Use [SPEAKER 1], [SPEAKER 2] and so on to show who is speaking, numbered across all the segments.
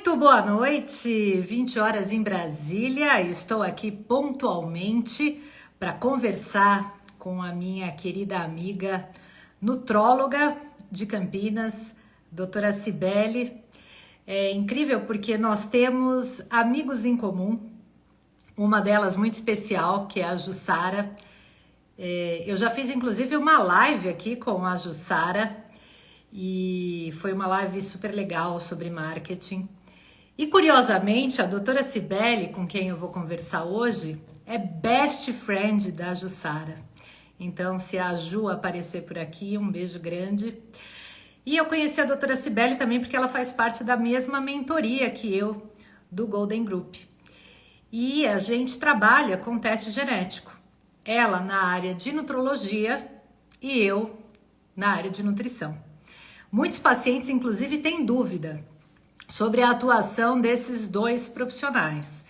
[SPEAKER 1] Muito boa noite, 20 horas em Brasília. Estou aqui pontualmente para conversar com a minha querida amiga nutróloga de Campinas, doutora Cibele. É incrível porque nós temos amigos em comum, uma delas muito especial, que é a Jussara. Eu já fiz inclusive uma live aqui com a Jussara e foi uma live super legal sobre marketing. E curiosamente, a doutora Cibele, com quem eu vou conversar hoje, é best friend da Jussara. Então, se a Ju aparecer por aqui, um beijo grande. E eu conheci a doutora Cibele também porque ela faz parte da mesma mentoria que eu, do Golden Group. E a gente trabalha com teste genético. Ela na área de nutrologia e eu na área de nutrição. Muitos pacientes, inclusive, têm dúvida sobre a atuação desses dois profissionais.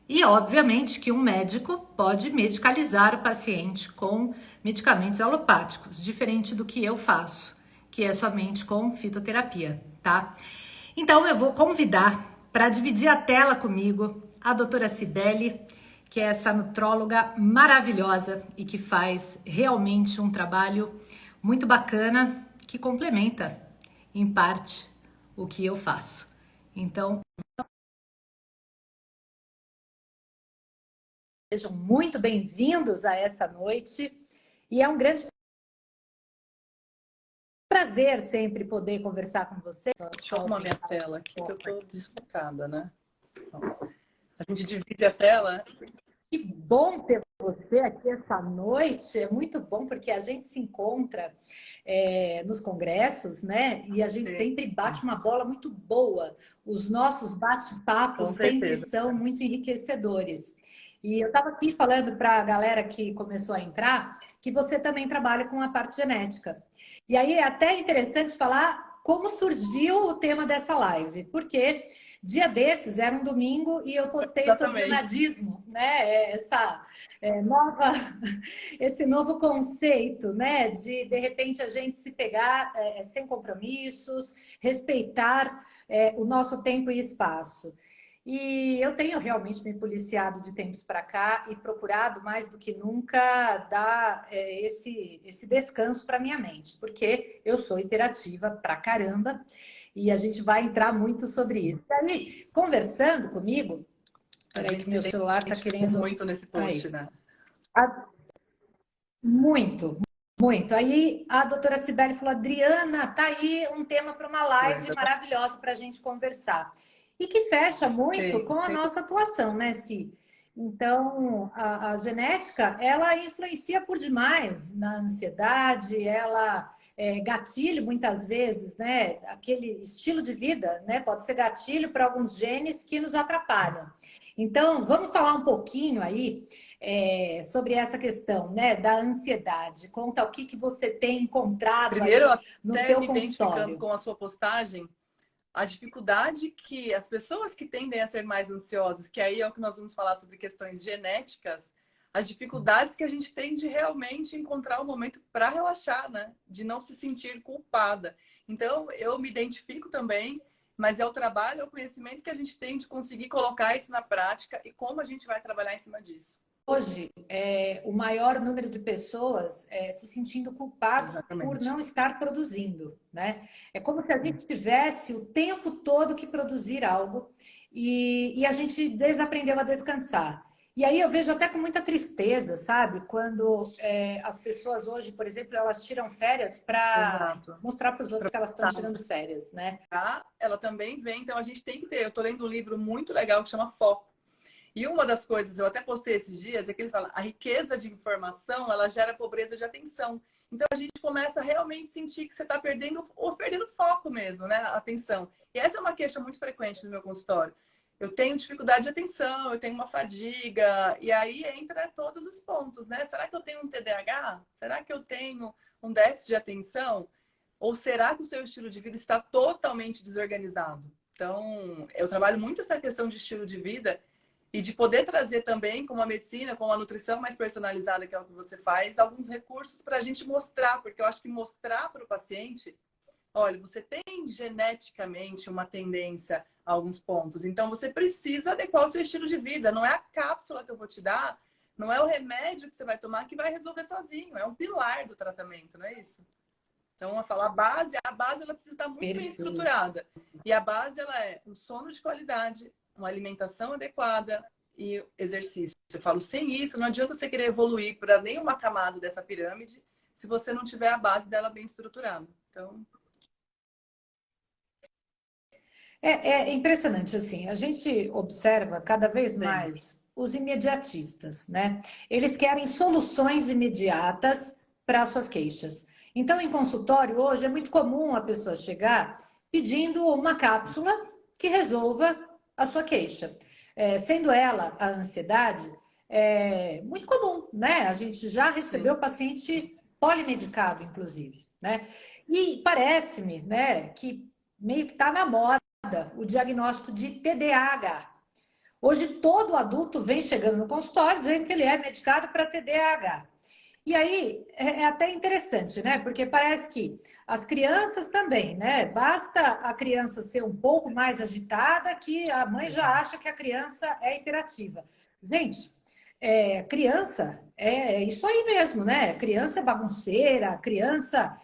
[SPEAKER 1] E, obviamente, que um médico pode medicalizar o paciente com medicamentos alopáticos, diferente do que eu faço, que é somente com fitoterapia, tá? Então, eu vou convidar para dividir a tela comigo a doutora Cibele, que é essa nutróloga maravilhosa e que faz realmente um trabalho muito bacana, que complementa, em parte, o que eu faço. Então, sejam muito bem-vindos a essa noite e é um grande prazer sempre poder conversar com você.
[SPEAKER 2] Deixa eu arrumar minha tela aqui, que eu estou desfocada, né? A gente divide a tela.
[SPEAKER 1] Que bom ter você aqui essa noite, é muito bom porque a gente se encontra nos congressos, né? E a gente sempre bate uma bola muito boa. Os nossos bate-papos sempre são muito enriquecedores. E eu estava aqui falando para a galera que começou a entrar que você também trabalha com a parte genética. E aí é até interessante falar como surgiu o tema dessa live, porque dia desses era um domingo e eu postei sobre o nadismo, né? Esse novo conceito, né? De repente a gente se pegar sem compromissos, respeitar o nosso tempo e espaço. E eu tenho realmente me policiado de tempos para cá e procurado mais do que nunca dar esse descanso para minha mente, porque eu sou hiperativa pra caramba e a gente vai entrar muito sobre isso. E aí, conversando comigo, peraí que meu celular está querendo...
[SPEAKER 2] muito nesse post, né?
[SPEAKER 1] Muito, muito. Aí a doutora Cibele falou, Adriana, tá aí um tema para uma live maravilhosa para a gente conversar. E que fecha muito com a nossa atuação, né, Si? Então, a genética, ela influencia por demais na ansiedade, ela gatilho muitas vezes, né? Aquele estilo de vida, né? Pode ser gatilho para alguns genes que nos atrapalham. Então, vamos falar um pouquinho aí sobre essa questão, né, da ansiedade. Conta o que você tem encontrado
[SPEAKER 2] primeiro,
[SPEAKER 1] aí no teu
[SPEAKER 2] me
[SPEAKER 1] consultório.
[SPEAKER 2] Identificando com a sua postagem, a dificuldade que as pessoas que tendem a ser mais ansiosas, que aí é o que nós vamos falar sobre questões genéticas, as dificuldades que a gente tem de realmente encontrar um momento para relaxar, né? De não se sentir culpada. Então, eu me identifico também, mas é o trabalho, é o conhecimento que a gente tem de conseguir colocar isso na prática e como a gente vai trabalhar em cima disso.
[SPEAKER 1] Hoje, o maior número de pessoas se sentindo culpadas por não estar produzindo, né? É como se a gente tivesse o tempo todo que produzir algo e a gente desaprendeu a descansar. E aí eu vejo até com muita tristeza, sabe? Quando as pessoas hoje, por exemplo, elas tiram férias para mostrar para os outros que elas estão tirando férias, né?
[SPEAKER 2] Ela também vem, então a gente tem que ter. Eu estou lendo um livro muito legal que chama Foco. E uma das coisas, eu até postei esses dias, é que eles falam, a riqueza de informação, ela gera pobreza de atenção. Então, a gente começa a realmente sentir que você está perdendo foco mesmo, né? A atenção. E essa é uma queixa muito frequente no meu consultório. Eu tenho dificuldade de atenção, eu tenho uma fadiga, e aí entra todos os pontos, né? Será que eu tenho um TDAH? Será que eu tenho um déficit de atenção? Ou será que o seu estilo de vida está totalmente desorganizado? Então, eu trabalho muito essa questão de estilo de vida e de poder trazer também, com a medicina, com a nutrição mais personalizada, que é o que você faz, alguns recursos para a gente mostrar, porque eu acho que mostrar para o paciente, olha, você tem geneticamente uma tendência a alguns pontos, então você precisa adequar o seu estilo de vida. Não é a cápsula que eu vou te dar, não é o remédio que você vai tomar que vai resolver sozinho, é um pilar do tratamento, não é isso? Então, eu falo, a base ela precisa estar muito bem
[SPEAKER 1] Perfeito.
[SPEAKER 2] estruturada. E a base ela é um sono de qualidade, uma alimentação adequada e exercício. Eu falo, sem isso, não adianta você querer evoluir para nenhuma camada dessa pirâmide se você não tiver a base dela bem estruturada. Então,
[SPEAKER 1] É impressionante, assim, a gente observa cada vez
[SPEAKER 2] sim,
[SPEAKER 1] mais os imediatistas, né? Eles querem soluções imediatas para as suas queixas. Então, em consultório, hoje é muito comum a pessoa chegar pedindo uma cápsula que resolva a sua queixa. Sendo ela a ansiedade, é muito comum, né? A gente já recebeu
[SPEAKER 2] sim.
[SPEAKER 1] paciente polimedicado, inclusive, né? E parece-me, né, que meio que está na moda o diagnóstico de TDAH. Hoje, todo adulto vem chegando no consultório dizendo que ele é medicado para TDAH. E aí é até interessante, né? Porque parece que as crianças também, né? Basta a criança ser um pouco mais agitada que a mãe já
[SPEAKER 2] Exato.
[SPEAKER 1] acha que a criança é hiperativa. Gente, criança é isso aí mesmo, né? Criança é bagunceira, criança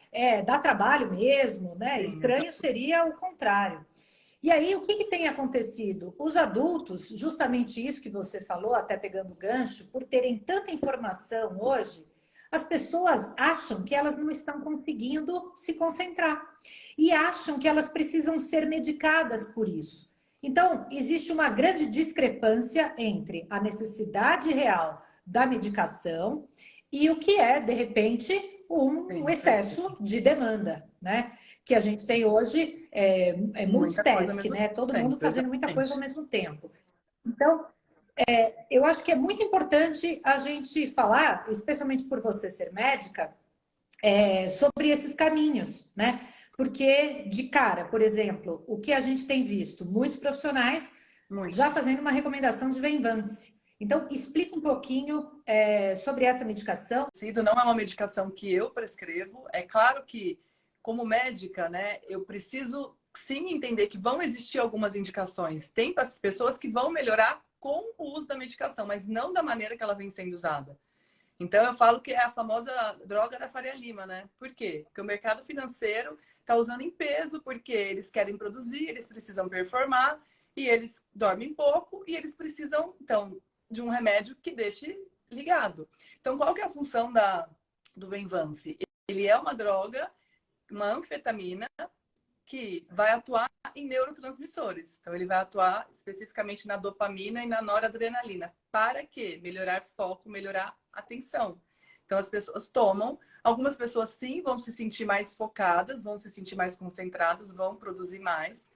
[SPEAKER 1] dá trabalho mesmo, né?
[SPEAKER 2] Sim,
[SPEAKER 1] Estranho
[SPEAKER 2] exato.
[SPEAKER 1] seria o contrário. E aí, o que, que tem acontecido? Os adultos, justamente isso que você falou, até pegando gancho, por terem tanta informação hoje, as pessoas acham que elas não estão conseguindo se concentrar e acham que elas precisam ser medicadas por isso. Então, existe uma grande discrepância entre a necessidade real da medicação e o que é, de repente, um
[SPEAKER 2] Sim, perfeito.
[SPEAKER 1] excesso de demanda, né? Que a gente tem hoje
[SPEAKER 2] Muita coisa ao
[SPEAKER 1] multitask,
[SPEAKER 2] mesmo
[SPEAKER 1] né? Todo mundo
[SPEAKER 2] tempo,
[SPEAKER 1] fazendo muita coisa ao
[SPEAKER 2] exatamente.
[SPEAKER 1] mesmo tempo. Então, eu acho que é muito importante a gente falar, especialmente por você ser médica, sobre esses caminhos, né? Porque, de cara, por exemplo, o que a gente tem visto, muitos profissionais
[SPEAKER 2] Muito.
[SPEAKER 1] já fazendo uma recomendação de Venvance. Então, explica um pouquinho sobre essa medicação.
[SPEAKER 2] Não é uma medicação que eu prescrevo. É claro que, como médica, né, eu preciso sim entender que vão existir algumas indicações. Tem pessoas que vão melhorar com o uso da medicação, mas não da maneira que ela vem sendo usada. Então, eu falo que é a famosa droga da Faria Lima, né? Por quê? Porque o mercado financeiro está usando em peso, porque eles querem produzir, eles precisam performar, e eles dormem pouco, e eles precisam, então, de um remédio que deixe ligado. Então, qual que é a função do Venvance? Ele é uma droga, uma anfetamina, que vai atuar em neurotransmissores. Então, ele vai atuar especificamente na dopamina e na noradrenalina. Para quê? Melhorar foco, melhorar atenção. Então, as pessoas tomam. Algumas pessoas, sim, vão se sentir mais focadas, vão se sentir mais concentradas, vão produzir mais.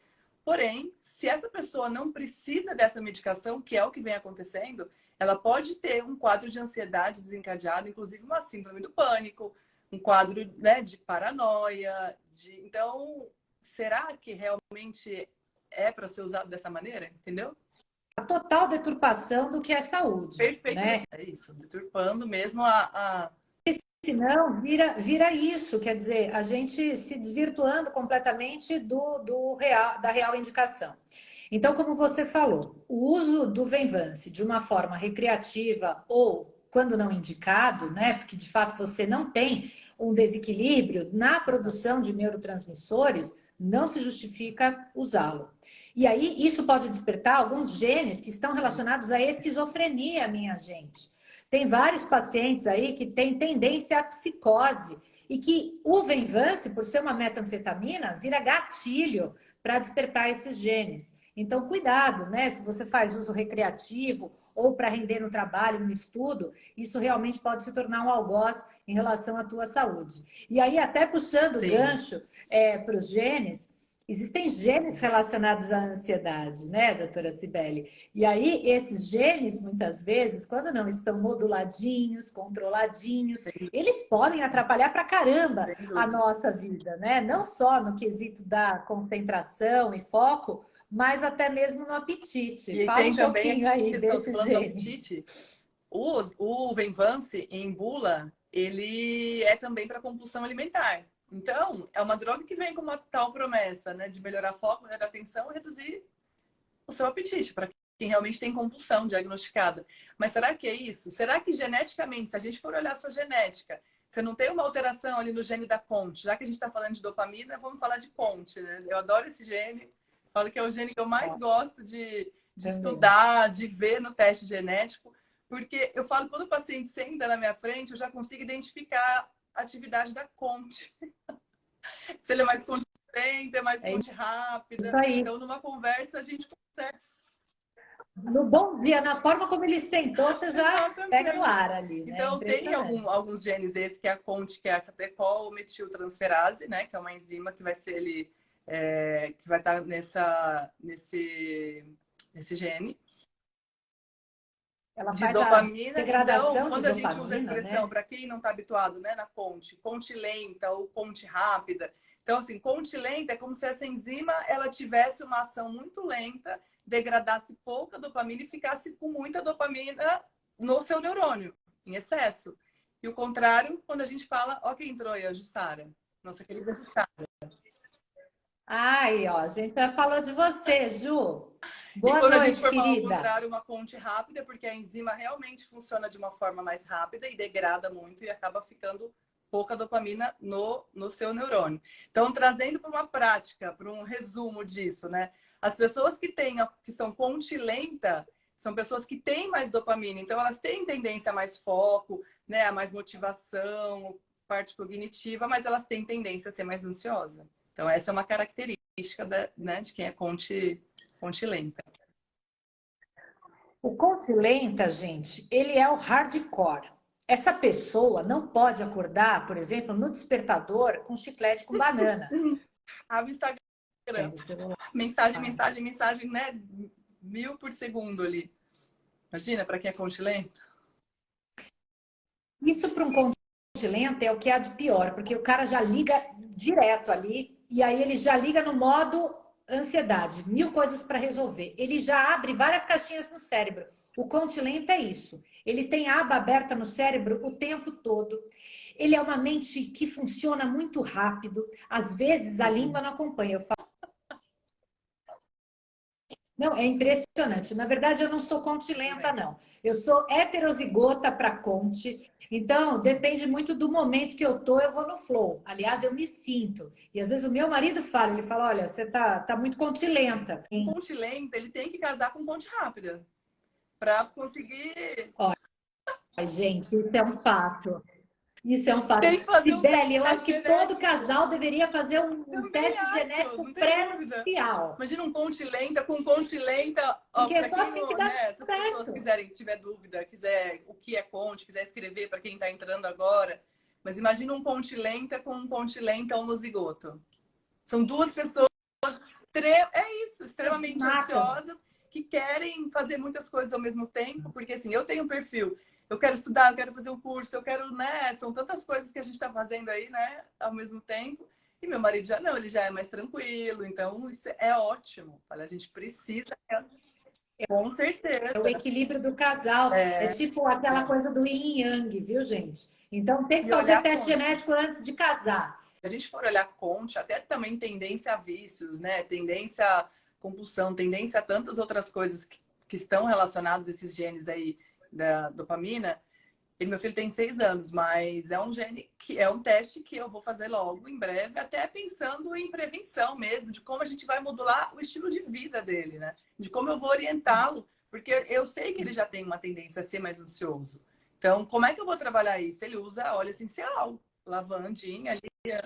[SPEAKER 2] Porém, se essa pessoa não precisa dessa medicação, que é o que vem acontecendo, ela pode ter um quadro de ansiedade desencadeado, inclusive uma síndrome do pânico, um quadro, né, de paranoia. Então, será que realmente é para ser usado dessa maneira? Entendeu?
[SPEAKER 1] A total deturpação do que é saúde, né?
[SPEAKER 2] Perfeitamente. É isso, deturpando mesmo
[SPEAKER 1] Senão, vira isso, quer dizer, a gente se desvirtuando completamente da real indicação. Então, como você falou, o uso do Venvance de uma forma recreativa ou quando não indicado, né? Porque de fato você não tem um desequilíbrio na produção de neurotransmissores, não se justifica usá-lo. E aí, isso pode despertar alguns genes que estão
[SPEAKER 2] Sim,
[SPEAKER 1] relacionados à esquizofrenia, minha gente. Tem vários pacientes aí que têm tendência à psicose e que o Venvance, por ser uma metanfetamina, vira gatilho para despertar esses genes. Então, cuidado, né? Se você faz uso recreativo ou para render no trabalho, no estudo, isso realmente pode se tornar um algoz em relação à tua saúde. E aí, até puxando o
[SPEAKER 2] sim,
[SPEAKER 1] gancho para os genes, existem genes relacionados à ansiedade, né, doutora Cibele? E aí, esses genes, muitas vezes, quando não estão moduladinhos, controladinhos,
[SPEAKER 2] sem,
[SPEAKER 1] eles podem atrapalhar pra caramba
[SPEAKER 2] sem
[SPEAKER 1] a
[SPEAKER 2] dúvida.
[SPEAKER 1] nossa vida, né? Não só no quesito da concentração e foco, mas até mesmo no apetite.
[SPEAKER 2] E aí
[SPEAKER 1] Fala
[SPEAKER 2] tem
[SPEAKER 1] um
[SPEAKER 2] também a
[SPEAKER 1] pouquinho aí
[SPEAKER 2] questão, você
[SPEAKER 1] desse
[SPEAKER 2] falando do
[SPEAKER 1] gene.
[SPEAKER 2] apetite, o Venvance em bula, ele é também para compulsão alimentar. Então, é uma droga que vem com uma tal promessa, né, de melhorar foco, melhorar atenção e reduzir o seu apetite, para quem realmente tem compulsão diagnosticada. Mas será que é isso? Será que geneticamente, se a gente for olhar a sua genética, você não tem uma alteração ali no gene da CONT? Já que a gente está falando de dopamina, vamos falar de CONT, né? Eu adoro esse gene, falo que é o gene que eu mais gosto de estudar, de ver no teste genético, porque eu falo, quando o paciente senta na minha frente, eu já consigo identificar a atividade da CONT. Se ele é mais CONT lenta, é mais CONT rápida.
[SPEAKER 1] Isso aí.
[SPEAKER 2] Então, numa conversa, a gente consegue.
[SPEAKER 1] No bom dia, na forma como ele sentou, você já
[SPEAKER 2] Exatamente.
[SPEAKER 1] pega no ar ali, né?
[SPEAKER 2] Então, tem alguns genes, esse que é a CONT, que é a catecol-metiltransferase, né? Que é uma enzima que vai ser que vai estar nesse gene.
[SPEAKER 1] Ela
[SPEAKER 2] De
[SPEAKER 1] faz
[SPEAKER 2] dopamina.
[SPEAKER 1] a degradação
[SPEAKER 2] então, quando
[SPEAKER 1] de
[SPEAKER 2] a gente usa a
[SPEAKER 1] dopamina,
[SPEAKER 2] expressão,
[SPEAKER 1] né?
[SPEAKER 2] para quem não está habituado, né, na CONT lenta ou CONT rápida. Então, assim, CONT lenta é como se essa enzima ela tivesse uma ação muito lenta, degradasse pouca dopamina e ficasse com muita dopamina no seu neurônio, em excesso. E o contrário, quando a gente fala, ó, quem entrou aí, a Jussara, nossa querida Jussara.
[SPEAKER 1] Ai, ó, a gente já falou de você, Ju.
[SPEAKER 2] E
[SPEAKER 1] Boa
[SPEAKER 2] quando a gente
[SPEAKER 1] noite,
[SPEAKER 2] for falar o
[SPEAKER 1] querida.
[SPEAKER 2] contrário, uma CONT rápida, porque a enzima realmente funciona de uma forma mais rápida e degrada muito e acaba ficando pouca dopamina no seu neurônio. Então, trazendo para uma prática, para um resumo disso, né? As pessoas que são CONT lenta são pessoas que têm mais dopamina, então elas têm tendência a mais foco, né? A mais motivação, parte cognitiva, mas elas têm tendência a ser mais ansiosa. Então, essa é uma característica né, de quem é CONT lenta.
[SPEAKER 1] O coach lenta, gente, ele é o hardcore. Essa pessoa não pode acordar, por exemplo, no despertador com chiclete com banana.
[SPEAKER 2] Abre o Instagram.
[SPEAKER 1] Pega o celular.
[SPEAKER 2] Mensagem, né? 1000 por segundo ali. Imagina, para quem é CONT lento.
[SPEAKER 1] Isso para um coach lento é o que há de pior, porque o cara já liga direto ali e aí ele já liga no modo ansiedade, 1000 coisas para resolver. Ele já abre várias caixinhas no cérebro. O coach lento é isso. Ele tem a aba aberta no cérebro o tempo todo. Ele é uma mente que funciona muito rápido. Às vezes a língua não acompanha. Eu falo, não, é impressionante. Na verdade, eu não sou contilenta, não. Eu sou heterozigota para conte. Então, depende muito do momento que eu tô, eu vou no flow. Aliás, eu me sinto. E às vezes o meu marido fala, ele fala, olha, você tá muito contilenta.
[SPEAKER 2] O CONT lenta, ele tem que casar com CONT rápida. Para conseguir...
[SPEAKER 1] Ai, gente, isso é um fato. Isso é um fato.
[SPEAKER 2] Tem que fazer um
[SPEAKER 1] Sibeli, eu acho
[SPEAKER 2] teste
[SPEAKER 1] que todo
[SPEAKER 2] genético.
[SPEAKER 1] casal deveria fazer um
[SPEAKER 2] Também
[SPEAKER 1] teste
[SPEAKER 2] acho,
[SPEAKER 1] genético
[SPEAKER 2] não tem dúvida.
[SPEAKER 1] pré-nupcial.
[SPEAKER 2] Imagina um CONT lenta com CONT lenta.
[SPEAKER 1] Porque é
[SPEAKER 2] Para
[SPEAKER 1] só
[SPEAKER 2] quem
[SPEAKER 1] assim que
[SPEAKER 2] não,
[SPEAKER 1] dá
[SPEAKER 2] né, se as pessoas
[SPEAKER 1] certo.
[SPEAKER 2] quiserem, tiver dúvida, quiser o que é CONT, quiser escrever para quem está entrando agora. Mas imagina um CONT lenta com um CONT lenta homozigoto. São duas pessoas extremamente
[SPEAKER 1] Matam.
[SPEAKER 2] ansiosas que querem fazer muitas coisas ao mesmo tempo, porque assim, eu tenho um perfil, eu quero estudar, eu quero fazer um curso, eu quero, né? São tantas coisas que a gente está fazendo aí, né? Ao mesmo tempo. E meu marido já não, ele já é mais tranquilo, então isso é ótimo. Olha, a gente precisa, com certeza.
[SPEAKER 1] É o equilíbrio do casal. É tipo aquela coisa do yin e yang, viu, gente? Então tem que
[SPEAKER 2] E
[SPEAKER 1] fazer
[SPEAKER 2] olhar
[SPEAKER 1] teste
[SPEAKER 2] ponte.
[SPEAKER 1] genético antes de casar.
[SPEAKER 2] Se a gente for olhar CONT, até também tendência a vícios, né? Tendência a compulsão, tendência a tantas outras coisas que estão relacionadas a esses genes aí da dopamina. Meu filho tem 6 anos, mas é um gene que é um teste que eu vou fazer logo, em breve, até pensando em prevenção mesmo, de como a gente vai modular o estilo de vida dele, né? De como eu vou orientá-lo, porque eu sei que ele já tem uma tendência a ser mais ansioso. Então, como é que eu vou trabalhar isso? Ele usa óleo essencial, lavandinha ali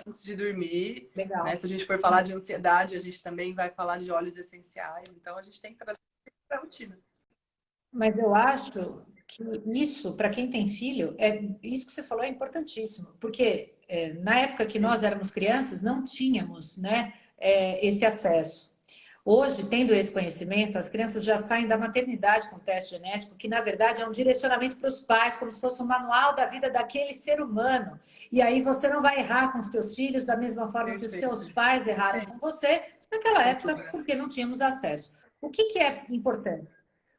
[SPEAKER 2] antes de dormir, né?
[SPEAKER 1] Legal.
[SPEAKER 2] Se a gente for falar de ansiedade, a gente também vai falar de óleos essenciais. Então, a gente tem que trazer para a rotina.
[SPEAKER 1] Mas eu acho que isso, para quem tem filho, isso que você falou é importantíssimo, porque na época que nós éramos crianças, não tínhamos, né, esse acesso. Hoje, tendo esse conhecimento, as crianças já saem da maternidade com teste genético, que na verdade é um direcionamento para os pais, como se fosse um manual da vida daquele ser humano. E aí você não vai errar com os teus filhos da mesma forma que os seus pais erraram com você naquela época, porque não tínhamos acesso. O que é importante?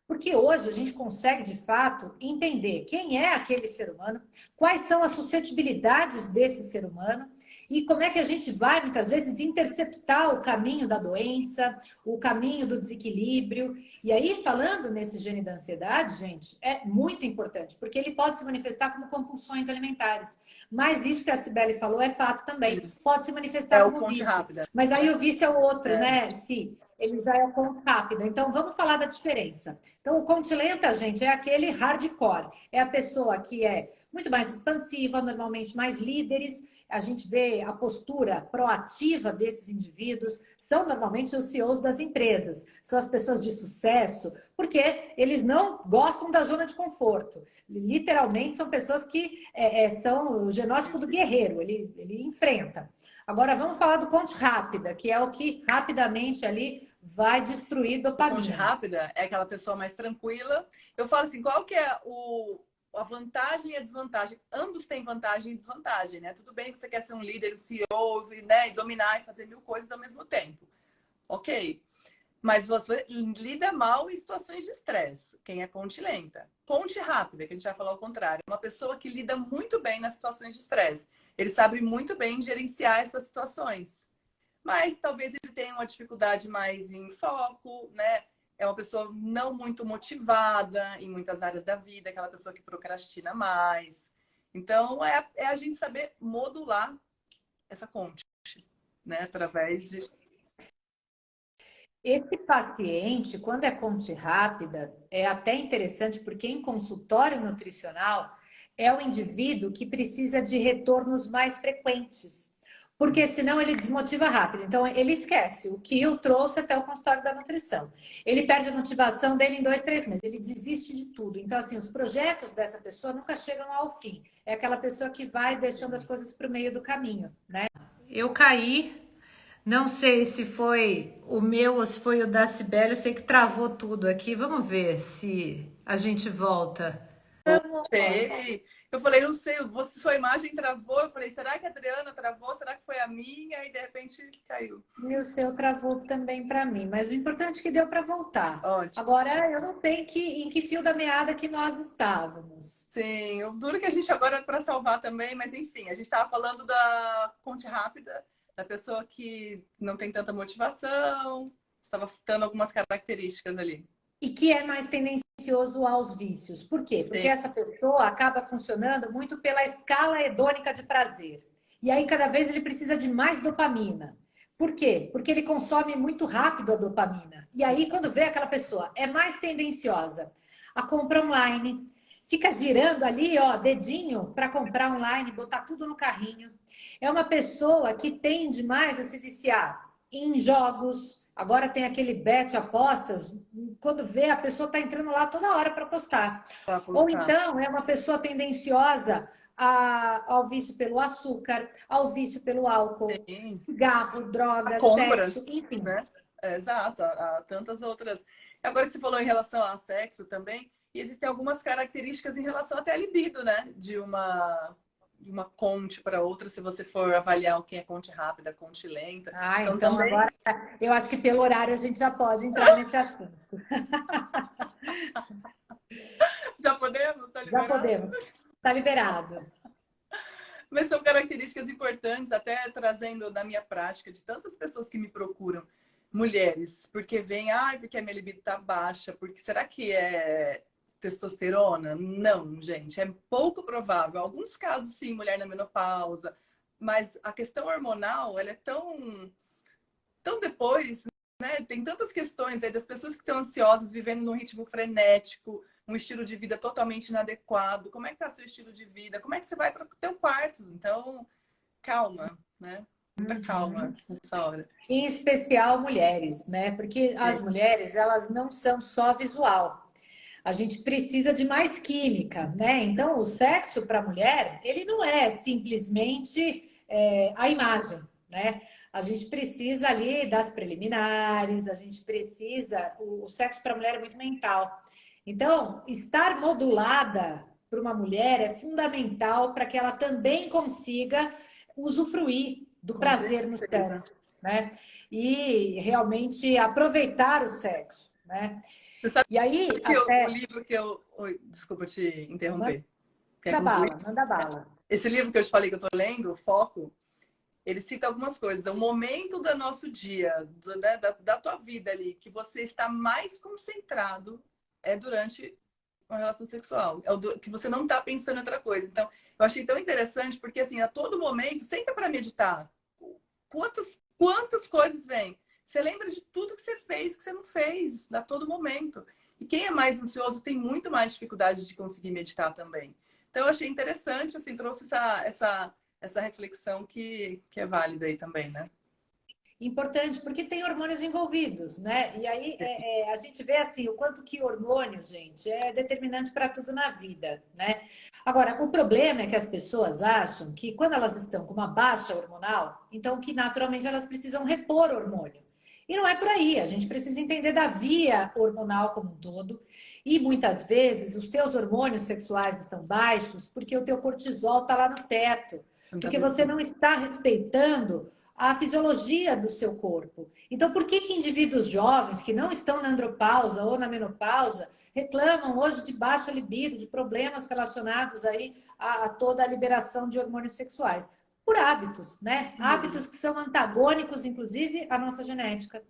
[SPEAKER 1] Porque hoje a gente consegue, de fato, entender quem é aquele ser humano, quais são as suscetibilidades desse ser humano, e como é que a gente vai, muitas vezes, interceptar o caminho da doença, o caminho do desequilíbrio. E aí, falando nesse gene da ansiedade, gente, é muito importante, porque ele pode se manifestar como compulsões alimentares. Mas isso que a Cibele falou é fato também. Pode se
[SPEAKER 2] É
[SPEAKER 1] manifestar
[SPEAKER 2] o
[SPEAKER 1] como
[SPEAKER 2] ponte
[SPEAKER 1] vício.
[SPEAKER 2] rápida.
[SPEAKER 1] Mas aí o vício é o outro,
[SPEAKER 2] É.
[SPEAKER 1] né? Se ele já é o conto rápido. Então, vamos falar da diferença. Então, o conte lenta, gente, é aquele hardcore. É a pessoa que é muito mais expansiva, normalmente mais líderes. A gente vê a postura proativa desses indivíduos. São normalmente os CEOs das empresas. São as pessoas de sucesso, porque eles não gostam da zona de conforto. Literalmente, são pessoas que são o genótipo do guerreiro. Ele enfrenta. Agora, vamos falar do conte rápida, que é o que rapidamente ali vai destruir
[SPEAKER 2] O ponte
[SPEAKER 1] dopamina.
[SPEAKER 2] rápida é aquela pessoa mais tranquila. Eu falo assim, qual que é a vantagem e a desvantagem? Ambos têm vantagem e desvantagem, né? Tudo bem que você quer ser um líder, um CEO, né? E dominar e fazer 1000 coisas ao mesmo tempo. Ok. Mas você lida mal em situações de estresse. Quem é ponte lenta? Ponte rápida, que a gente vai falar ao contrário. Uma pessoa que lida muito bem nas situações de estresse. Ele sabe muito bem gerenciar essas situações. Mas talvez ele tenha uma dificuldade mais em foco, né? É uma pessoa não muito motivada em muitas áreas da vida, aquela pessoa que procrastina mais. Então, é a gente saber modular essa ponte, né? Através de...
[SPEAKER 1] Esse paciente, quando é conte rápida, é até interessante porque em consultório nutricional é o indivíduo que precisa de retornos mais frequentes, porque senão ele desmotiva rápido. Então ele esquece o que o trouxe até o consultório da nutrição. Ele perde a motivação dele em 2, 3 meses. Ele desiste de tudo. Então assim, os projetos dessa pessoa nunca chegam ao fim. É aquela pessoa que vai deixando as coisas para o meio do caminho, né? Eu caí. Não sei se foi o meu ou se foi o da Cibele, eu sei que travou tudo aqui. Vamos ver se a gente volta.
[SPEAKER 2] Voltei. Eu falei, não sei, sua imagem travou. Eu falei, será que a Adriana travou? Será que foi a minha? E de repente caiu.
[SPEAKER 1] E o seu travou também para mim, mas o importante é que deu para voltar.
[SPEAKER 2] Ótimo.
[SPEAKER 1] Agora, eu não sei em que fio da meada que nós estávamos.
[SPEAKER 2] Sim, o duro que a gente agora é para salvar também, mas enfim, a gente estava falando da ponte rápida, da pessoa que não tem tanta motivação, estava citando algumas características ali.
[SPEAKER 1] E que é mais tendencioso aos vícios. Por quê? Porque
[SPEAKER 2] Sim.
[SPEAKER 1] essa pessoa acaba funcionando muito pela escala hedônica de prazer. E aí, cada vez, ele precisa de mais dopamina. Por quê? Porque ele consome muito rápido a dopamina. E aí, quando vê aquela pessoa, é mais tendenciosa a compra online, fica girando ali, ó, dedinho para comprar online, botar tudo no carrinho. É uma pessoa que tende mais a se viciar em jogos. Agora tem aquele bet apostas, quando vê a pessoa está entrando lá toda hora para apostar. Ou então é uma pessoa tendenciosa ao vício pelo açúcar, ao vício pelo álcool,
[SPEAKER 2] Sim.
[SPEAKER 1] cigarro, droga,
[SPEAKER 2] Compras,
[SPEAKER 1] sexo, enfim.
[SPEAKER 2] né? Exato, há tantas outras. Agora que você falou em relação a sexo também, e existem algumas características em relação até à libido, né? De uma conte para outra, se você for avaliar o que é conte rápida, conte lenta.
[SPEAKER 1] Ah, então
[SPEAKER 2] também...
[SPEAKER 1] agora eu acho que pelo horário a gente já pode entrar nesse assunto.
[SPEAKER 2] Já podemos? Tá liberado?
[SPEAKER 1] Já podemos. Tá liberado.
[SPEAKER 2] Mas são características importantes, até trazendo da minha prática, de tantas pessoas que me procuram, mulheres, porque vem, porque a minha libido tá baixa, porque será que é testosterona? Não, gente, é pouco provável. Alguns casos, sim, mulher na menopausa, mas a questão hormonal, ela é tão depois, né? Tem tantas questões aí das pessoas que estão ansiosas, vivendo num ritmo frenético, um estilo de vida totalmente inadequado. Como é que tá seu estilo de vida? Como é que você vai para o teu quarto? Então, calma, né? Muita calma nessa hora.
[SPEAKER 1] Em especial mulheres, né? Porque as mulheres, elas não são só visual. A gente precisa de mais química, né? Então, o sexo para a mulher, ele não é simplesmente a imagem, né? A gente precisa ali das preliminares, a gente precisa... O sexo para a mulher é muito mental. Então, estar modulada para uma mulher é fundamental para que ela também consiga usufruir do prazer no sexo, né? E realmente aproveitar o sexo, né?
[SPEAKER 2] Você sabe
[SPEAKER 1] e aí,
[SPEAKER 2] que o livro que eu... Oi, desculpa te interromper.
[SPEAKER 1] Manda bala, manda bala.
[SPEAKER 2] Esse livro que eu te falei que eu tô lendo, o Foco, ele cita algumas coisas. O momento do nosso dia, né, da tua vida ali, que você está mais concentrado é durante uma relação sexual. Que você não está pensando em outra coisa. Então, eu achei tão interessante, porque assim, a todo momento, senta para meditar. Quantas coisas vêm? Você lembra de tudo que você fez, que você não fez, a todo momento. E quem é mais ansioso tem muito mais dificuldade de conseguir meditar também. Então, eu achei interessante, assim, trouxe essa reflexão que é válida aí também, né?
[SPEAKER 1] Importante, porque tem hormônios envolvidos, né? E aí a gente vê assim o quanto que hormônio, gente, é determinante para tudo na vida, né? Agora, o problema é que as pessoas acham que quando elas estão com uma baixa hormonal, então que naturalmente elas precisam repor hormônio. E não é por aí, a gente precisa entender da via hormonal como um todo. E muitas vezes os teus hormônios sexuais estão baixos porque o teu cortisol está lá no teto, porque você não está respeitando a fisiologia do seu corpo. Então, por que que indivíduos jovens que não estão na andropausa ou na menopausa reclamam hoje de baixa libido, de problemas relacionados aí a toda a liberação de hormônios sexuais? Por hábitos, né? Hábitos que são antagônicos, inclusive, à nossa genética.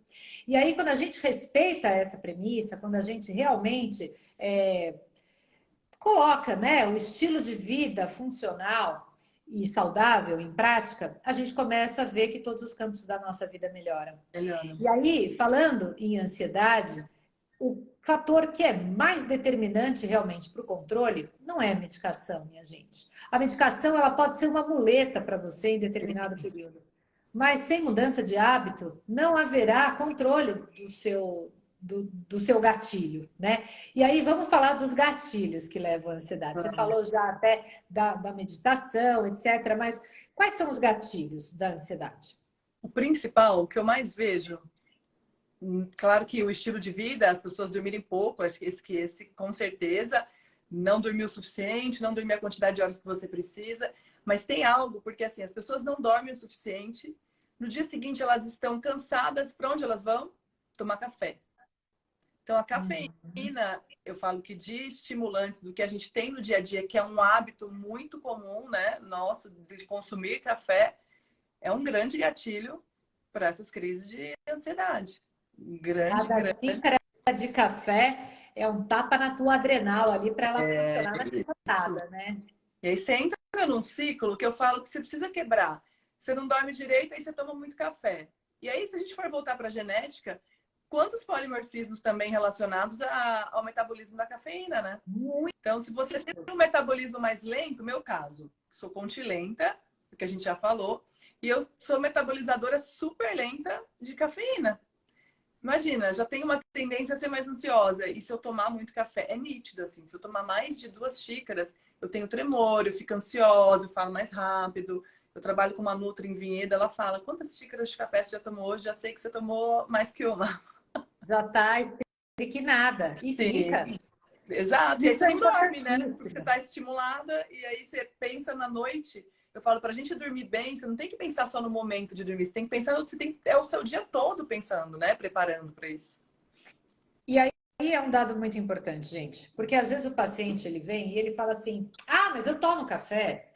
[SPEAKER 1] E aí, quando a gente respeita essa premissa, quando a gente realmente coloca, né, o estilo de vida funcional e saudável em prática, a gente começa a ver que todos os campos da nossa vida melhoram.
[SPEAKER 2] Eliana.
[SPEAKER 1] E aí, falando em ansiedade, o fator que é mais determinante realmente para o controle não é a medicação, minha gente. A medicação ela pode ser uma muleta para você em determinado período. Mas sem mudança de hábito, não haverá controle do seu gatilho, né? E aí vamos falar dos gatilhos que levam à ansiedade. Você falou já até da meditação, etc. Mas quais são os gatilhos da ansiedade?
[SPEAKER 2] O principal, o que eu mais vejo, claro que o estilo de vida, as pessoas dormirem pouco, acho que esse com certeza, não dormir o suficiente, não dormir a quantidade de horas que você precisa, mas tem algo, porque assim, as pessoas não dormem o suficiente, no dia seguinte elas estão cansadas, para onde elas vão? Tomar café. Então a cafeína, eu falo que de estimulantes do que a gente tem no dia a dia, que é um hábito muito comum, né, nosso, de consumir café, é um grande gatilho para essas crises de ansiedade. Grande,
[SPEAKER 1] Cada
[SPEAKER 2] grande.
[SPEAKER 1] xícara de café é um tapa na tua adrenal ali para ela
[SPEAKER 2] É
[SPEAKER 1] funcionar na
[SPEAKER 2] isso.
[SPEAKER 1] cacetada, né?
[SPEAKER 2] E aí você entra num ciclo que eu falo que você precisa quebrar. Você não dorme direito, aí você toma muito café. E aí, se a gente for voltar para a genética, quantos polimorfismos também relacionados ao metabolismo da cafeína, né?
[SPEAKER 1] Muito.
[SPEAKER 2] Então, se você tem um metabolismo mais lento, meu caso, sou contilenta, que a gente já falou, e eu sou metabolizadora super lenta de cafeína. Imagina, já tenho uma tendência a ser mais ansiosa. E se eu tomar muito café, é nítido, assim. Se eu tomar mais de 2 xícaras, eu tenho tremor, eu fico ansiosa, eu falo mais rápido. Eu trabalho com uma Nutri em Vinhedo, ela fala, quantas xícaras de café você já tomou hoje? Já sei que você tomou mais que uma.
[SPEAKER 1] Já tá estriquinada. E fica.
[SPEAKER 2] Sim, exato. E aí
[SPEAKER 1] Isso
[SPEAKER 2] você
[SPEAKER 1] é
[SPEAKER 2] não dorme, né? Porque você
[SPEAKER 1] importantíssimo.
[SPEAKER 2] está estimulada e aí você pensa na noite. Eu falo, para a gente dormir bem, você não tem que pensar só no momento de dormir, você tem que pensar, você tem, é o seu dia todo pensando, né? Preparando para isso.
[SPEAKER 1] E aí é um dado muito importante, gente, porque às vezes o paciente ele vem e ele fala assim: ah, mas eu tomo café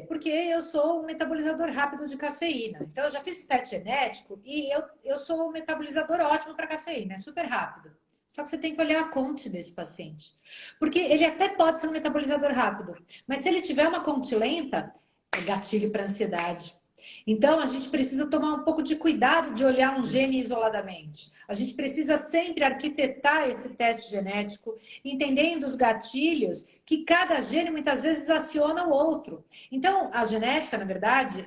[SPEAKER 1] porque eu sou um metabolizador rápido de cafeína. Então eu já fiz o teste genético e eu sou um metabolizador ótimo para cafeína, é super rápido. Só que você tem que olhar a conte desse paciente. Porque ele até pode ser um metabolizador rápido, mas se ele tiver uma conte lenta, é gatilho para ansiedade. Então, a gente precisa tomar um pouco de cuidado de olhar um gene isoladamente. A gente precisa sempre arquitetar esse teste genético, entendendo os gatilhos que cada gene muitas vezes aciona o outro. Então, a genética, na verdade,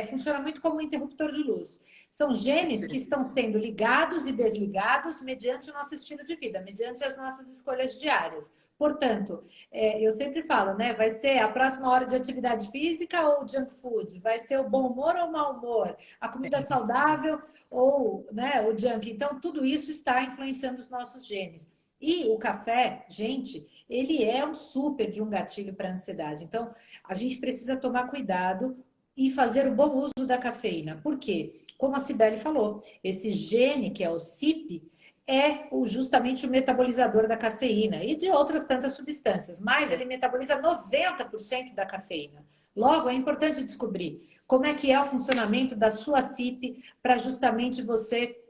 [SPEAKER 1] funciona muito como um interruptor de luz. São genes que estão sendo ligados e desligados mediante o nosso estilo de vida, mediante as nossas escolhas diárias. Portanto, eu sempre falo, né? Vai ser a próxima hora de atividade física ou junk food? Vai ser o bom humor ou o mau humor? A comida saudável ou, né, o junk? Então, tudo isso está influenciando os nossos genes. E o café, gente, ele é um super de um gatilho para ansiedade. Então, a gente precisa tomar cuidado e fazer o bom uso da cafeína. Por quê? Como a Cibele falou, esse gene que é o CYP justamente o metabolizador da cafeína e de outras tantas substâncias, mas ele metaboliza 90% da cafeína. Logo, é importante descobrir como é que é o funcionamento da sua CIP para justamente você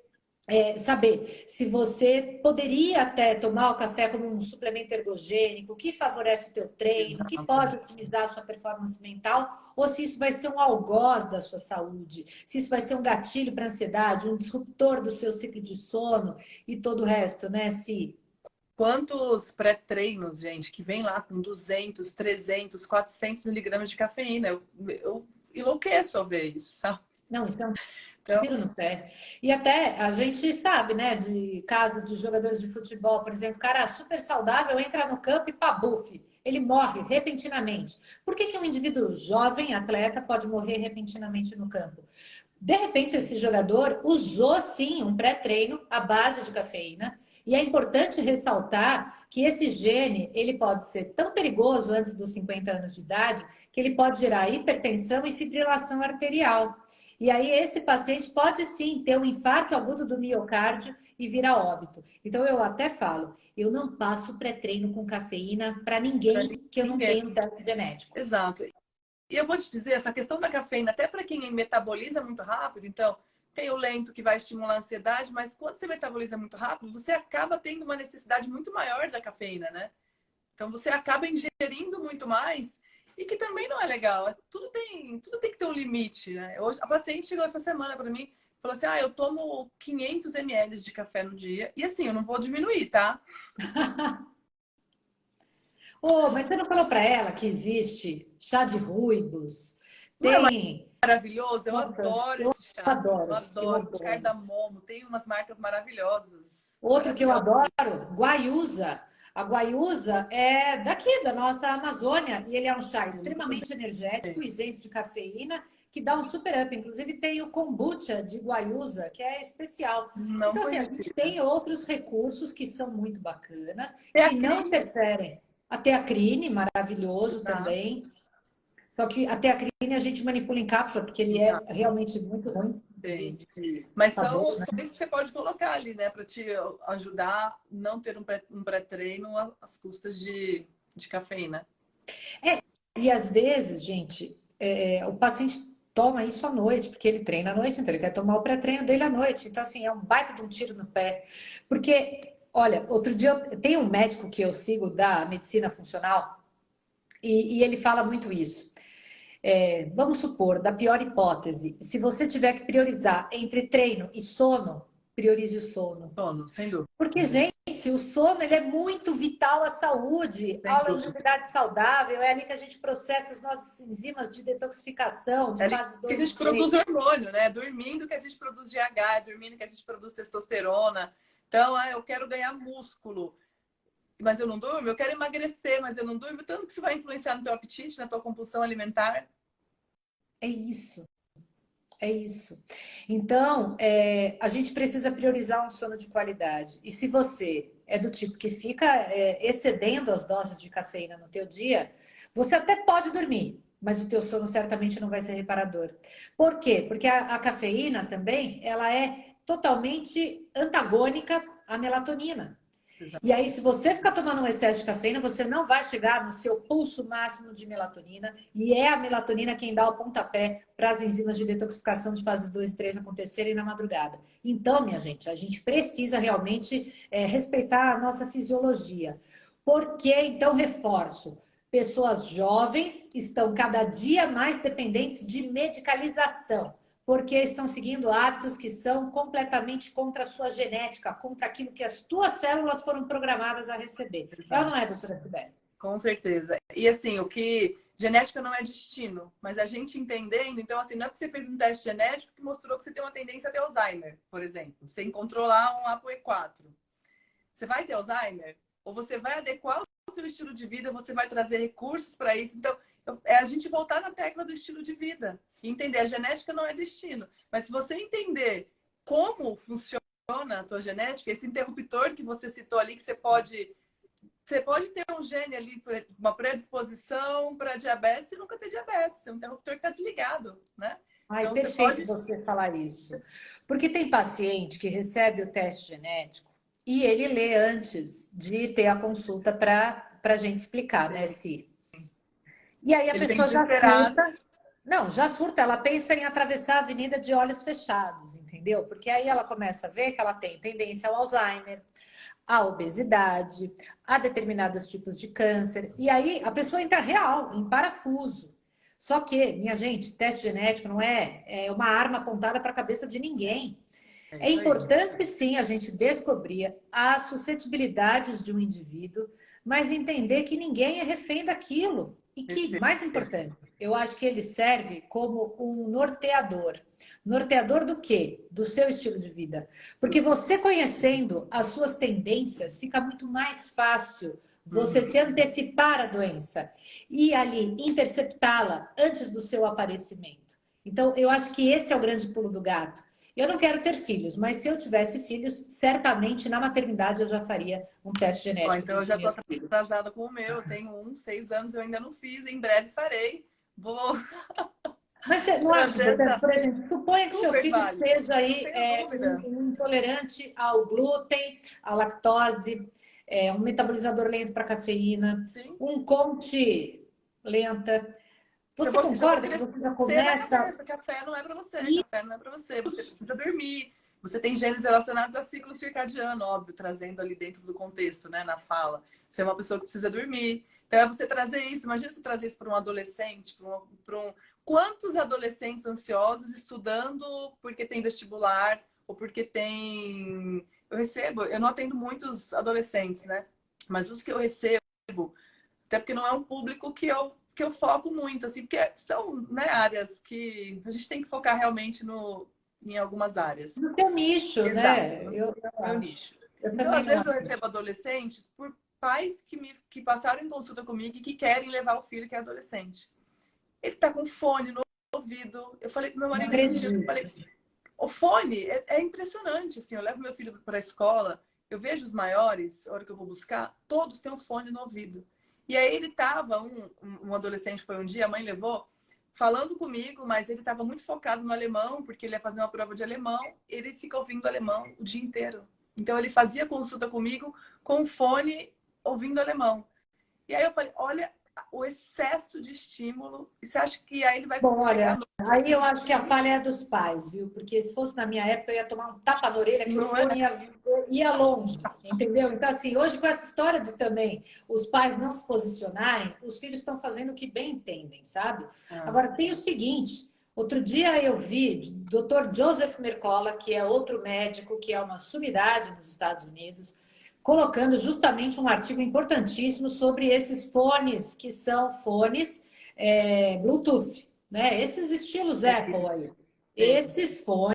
[SPEAKER 1] saber se você poderia até tomar o café como um suplemento ergogênico, que favorece o teu treino, que
[SPEAKER 2] Exato.
[SPEAKER 1] pode otimizar a sua performance mental, ou se isso vai ser um algoz da sua saúde, se isso vai ser um gatilho para ansiedade, um disruptor do seu ciclo de sono e todo o resto, né, Si?
[SPEAKER 2] Quantos pré-treinos, gente, que vem lá com 200, 300, 400 miligramas de cafeína. Eu enlouqueço ao ver isso, sabe?
[SPEAKER 1] Não, isso é um
[SPEAKER 2] Então,
[SPEAKER 1] tiro no pé. E até a gente sabe, né, de casos de jogadores de futebol, por exemplo, o cara super saudável entra no campo e pabuf, ele morre repentinamente. Por que que um indivíduo jovem, atleta, pode morrer repentinamente no campo? De repente, esse jogador usou sim um pré-treino à base de cafeína. E é importante ressaltar que esse gene ele pode ser tão perigoso antes dos 50 anos de idade que ele pode gerar hipertensão e fibrilação arterial. E aí esse paciente pode sim ter um infarto agudo do miocárdio e vir a óbito. Então eu até falo, eu não passo pré-treino com cafeína para
[SPEAKER 2] para
[SPEAKER 1] ninguém que eu não
[SPEAKER 2] ninguém.
[SPEAKER 1] tenha um teste genético.
[SPEAKER 2] Exato. E eu vou te dizer, essa questão da cafeína, até para quem metaboliza muito rápido, então tem o lento que vai estimular a ansiedade, mas quando você metaboliza muito rápido, você acaba tendo uma necessidade muito maior da cafeína, né? Então você acaba ingerindo muito mais e que também não é legal. Tudo tem que ter um limite, né? Hoje, a paciente chegou essa semana para mim e falou assim: eu tomo 500 ml de café no dia e assim, eu não vou diminuir, tá?
[SPEAKER 1] Oh, mas você não falou para ela que existe chá de ruibos?
[SPEAKER 2] Não é
[SPEAKER 1] Tem.
[SPEAKER 2] maravilhoso? Eu
[SPEAKER 1] Nossa,
[SPEAKER 2] adoro
[SPEAKER 1] eu
[SPEAKER 2] esse chá. Eu
[SPEAKER 1] adoro, eu
[SPEAKER 2] adoro. De
[SPEAKER 1] adoro.
[SPEAKER 2] cardamomo. Tem umas marcas maravilhosas.
[SPEAKER 1] Outro que eu
[SPEAKER 2] Maravilhosas.
[SPEAKER 1] adoro, guaiúza. A guaiúza é daqui, da nossa Amazônia, e ele é um chá
[SPEAKER 2] Nunca
[SPEAKER 1] extremamente energético,
[SPEAKER 2] tomei.
[SPEAKER 1] isento de cafeína, que dá um super up. Inclusive tem o kombucha de guaiúza, que é especial.
[SPEAKER 2] Não
[SPEAKER 1] Então, assim, a gente
[SPEAKER 2] conhecia.
[SPEAKER 1] tem outros recursos que são muito bacanas,
[SPEAKER 2] É
[SPEAKER 1] que
[SPEAKER 2] a
[SPEAKER 1] não
[SPEAKER 2] crina.
[SPEAKER 1] interferem. A teacrine, maravilhoso
[SPEAKER 2] Exato.
[SPEAKER 1] também. Só que a teacrine a gente manipula em cápsula, porque ele é realmente muito ruim
[SPEAKER 2] Tem.
[SPEAKER 1] de
[SPEAKER 2] Mas são
[SPEAKER 1] sabor, né?
[SPEAKER 2] opções que você pode colocar ali, né? Para te ajudar a não ter um pré-treino às custas de cafeína.
[SPEAKER 1] E às vezes, gente, o paciente toma isso à noite, porque ele treina à noite, então ele quer tomar o pré-treino dele à noite. Então, assim, é um baita de um tiro no pé. Porque, olha, outro dia tem um médico que eu sigo da medicina funcional e ele fala muito isso. Vamos supor, da pior hipótese, se você tiver que priorizar entre treino e sono, priorize o sono.
[SPEAKER 2] Sono, sem dúvida.
[SPEAKER 1] Porque, gente, o sono ele é muito vital à saúde,
[SPEAKER 2] Sem
[SPEAKER 1] à
[SPEAKER 2] dúvida.
[SPEAKER 1] longevidade saudável. É ali que a gente processa as nossas enzimas de detoxificação,
[SPEAKER 2] É
[SPEAKER 1] de
[SPEAKER 2] ali
[SPEAKER 1] fases
[SPEAKER 2] que a
[SPEAKER 1] 2
[SPEAKER 2] gente
[SPEAKER 1] e
[SPEAKER 2] produz
[SPEAKER 1] 3.
[SPEAKER 2] hormônio, né? Dormindo que a gente produz GH, dormindo que a gente produz testosterona. Então, eu quero ganhar músculo, mas eu não durmo. Eu quero emagrecer, mas eu não durmo. Tanto que isso vai influenciar no teu apetite, na tua compulsão alimentar.
[SPEAKER 1] É isso, é isso. Então, a gente precisa priorizar um sono de qualidade. E se você é do tipo que fica excedendo as doses de cafeína no teu dia, você até pode dormir, mas o teu sono certamente não vai ser reparador. Por quê? Porque a cafeína também, ela é totalmente antagônica à melatonina.
[SPEAKER 2] Exato.
[SPEAKER 1] E aí, se você ficar tomando um excesso de cafeína, você não vai chegar no seu pulso máximo de melatonina. E é a melatonina quem dá o pontapé para as enzimas de detoxificação de fases 2 e 3 acontecerem na madrugada. Então, minha gente, a gente precisa realmente respeitar a nossa fisiologia. Porque, então, reforço, pessoas jovens estão cada dia mais dependentes de medicalização porque estão seguindo hábitos que são completamente contra a sua genética, contra aquilo que as tuas células foram programadas a receber. É ou
[SPEAKER 2] Exato.
[SPEAKER 1] não é, doutora Sibeli?
[SPEAKER 2] Com certeza. E assim, o que genética não é destino, mas a gente entendendo, então assim, não é porque você fez um teste genético que mostrou que você tem uma tendência a ter Alzheimer, por exemplo. Você encontrou lá um ApoE4. Você vai ter Alzheimer? Ou você vai adequar o seu estilo de vida, você vai trazer recursos para isso. Então, é a gente voltar na tecla do estilo de vida. E entender, a genética não é destino. Mas se você entender como funciona a tua genética, esse interruptor que você citou ali, que você pode ter um gene ali, uma predisposição para diabetes e nunca ter diabetes. É um interruptor que está desligado, né?
[SPEAKER 1] Ai,
[SPEAKER 2] Então, você
[SPEAKER 1] perfeito
[SPEAKER 2] pode...
[SPEAKER 1] você falar isso. Porque tem paciente que recebe o teste genético e ele lê antes de ter a consulta para a gente explicar, né, Si? E aí a
[SPEAKER 2] Ele vem
[SPEAKER 1] pessoa já
[SPEAKER 2] desesperado.
[SPEAKER 1] surta. Não, já surta, ela pensa em atravessar a avenida de olhos fechados, entendeu? Porque aí ela começa a ver que ela tem tendência ao Alzheimer, à obesidade, a determinados tipos de câncer. E aí a pessoa entra real, em parafuso. Só que, minha gente, teste genético não é uma arma apontada para a cabeça de ninguém.
[SPEAKER 2] É
[SPEAKER 1] É
[SPEAKER 2] isso aí.
[SPEAKER 1] importante, sim, a gente descobrir as suscetibilidades de um indivíduo, mas entender que ninguém é refém daquilo. E que, mais importante, eu acho que ele serve como um norteador. Norteador do quê? Do seu estilo de vida. Porque você conhecendo as suas tendências, fica muito mais fácil você se antecipar à doença e ali interceptá-la antes do seu aparecimento. Então, eu acho que esse é o grande pulo do gato. Eu não quero ter filhos, mas se eu tivesse filhos, certamente na maternidade eu já faria um teste
[SPEAKER 2] Ó,
[SPEAKER 1] genético
[SPEAKER 2] então
[SPEAKER 1] para
[SPEAKER 2] eu
[SPEAKER 1] os
[SPEAKER 2] já estou
[SPEAKER 1] meus filhos.
[SPEAKER 2] atrasada com o meu. Eu tenho 6 anos, eu ainda não fiz. Em breve farei. Vou
[SPEAKER 1] Mas você não acha que,
[SPEAKER 2] trazer essa.
[SPEAKER 1] por exemplo, suponha que seu
[SPEAKER 2] Super
[SPEAKER 1] filho
[SPEAKER 2] válido.
[SPEAKER 1] esteja
[SPEAKER 2] Não
[SPEAKER 1] aí
[SPEAKER 2] tenho dúvida.
[SPEAKER 1] um intolerante ao glúten, à lactose, um metabolizador lento para cafeína,
[SPEAKER 2] Sim.
[SPEAKER 1] um conte lenta. Você
[SPEAKER 2] Já vou
[SPEAKER 1] concorda que você já
[SPEAKER 2] crescer na
[SPEAKER 1] começa
[SPEAKER 2] cabeça. Café não é para você.
[SPEAKER 1] e
[SPEAKER 2] Café não é para você. Você precisa dormir. Você tem genes relacionados a ciclo circadiano, óbvio, trazendo ali dentro do contexto, né, na fala. Você é uma pessoa que precisa dormir. Então, é você trazer isso. Imagina você trazer isso para um adolescente, Quantos adolescentes ansiosos estudando porque tem vestibular ou porque tem... Eu não atendo muitos adolescentes, né? Mas os que eu recebo, até porque não é um público que eu foco muito, assim, porque são, né, áreas que a gente tem que focar realmente em algumas áreas.
[SPEAKER 1] no seu nicho,
[SPEAKER 2] Exato,
[SPEAKER 1] né?
[SPEAKER 2] no
[SPEAKER 1] Eu
[SPEAKER 2] meu
[SPEAKER 1] acho.
[SPEAKER 2] nicho.
[SPEAKER 1] Eu
[SPEAKER 2] Então,
[SPEAKER 1] também
[SPEAKER 2] às
[SPEAKER 1] não
[SPEAKER 2] vezes, eu
[SPEAKER 1] acho.
[SPEAKER 2] recebo adolescentes por pais que passaram em consulta comigo e que querem levar o filho que é adolescente. Ele tá com fone no ouvido. Eu falei pro meu
[SPEAKER 1] Não
[SPEAKER 2] marido esses dias, eu
[SPEAKER 1] acredito.
[SPEAKER 2] falei, o fone é impressionante, assim, eu levo meu filho para a escola, eu vejo os maiores, a hora que eu vou buscar, todos têm um fone no ouvido. E aí ele tava, um adolescente foi um dia, a mãe levou, falando comigo, mas ele estava muito focado no alemão, porque ele ia fazer uma prova de alemão, ele fica ouvindo alemão o dia inteiro. Então ele fazia consulta comigo com o fone ouvindo alemão. E aí eu falei, olha o excesso de estímulo, e você acha que aí ele vai
[SPEAKER 1] Bom,
[SPEAKER 2] chegar à
[SPEAKER 1] olha,
[SPEAKER 2] noite e vai
[SPEAKER 1] aí eu
[SPEAKER 2] conseguir
[SPEAKER 1] acho que a
[SPEAKER 2] dormir?
[SPEAKER 1] falha é dos pais, viu? Porque se fosse na minha época, eu ia tomar um tapa na orelha que o
[SPEAKER 2] Não é?
[SPEAKER 1] fone ia longe, entendeu? Então, assim, hoje com essa história de também os pais não se posicionarem, os filhos estão fazendo o que bem entendem, sabe?
[SPEAKER 2] Ah,
[SPEAKER 1] Agora, tem o seguinte, outro dia eu vi Dr. Joseph Mercola, que é outro médico, que é uma sumidade nos Estados Unidos, colocando justamente um artigo importantíssimo sobre esses fones, que são fones Bluetooth, né? Esses estilos Apple aí.
[SPEAKER 2] sei.
[SPEAKER 1] Esses fones,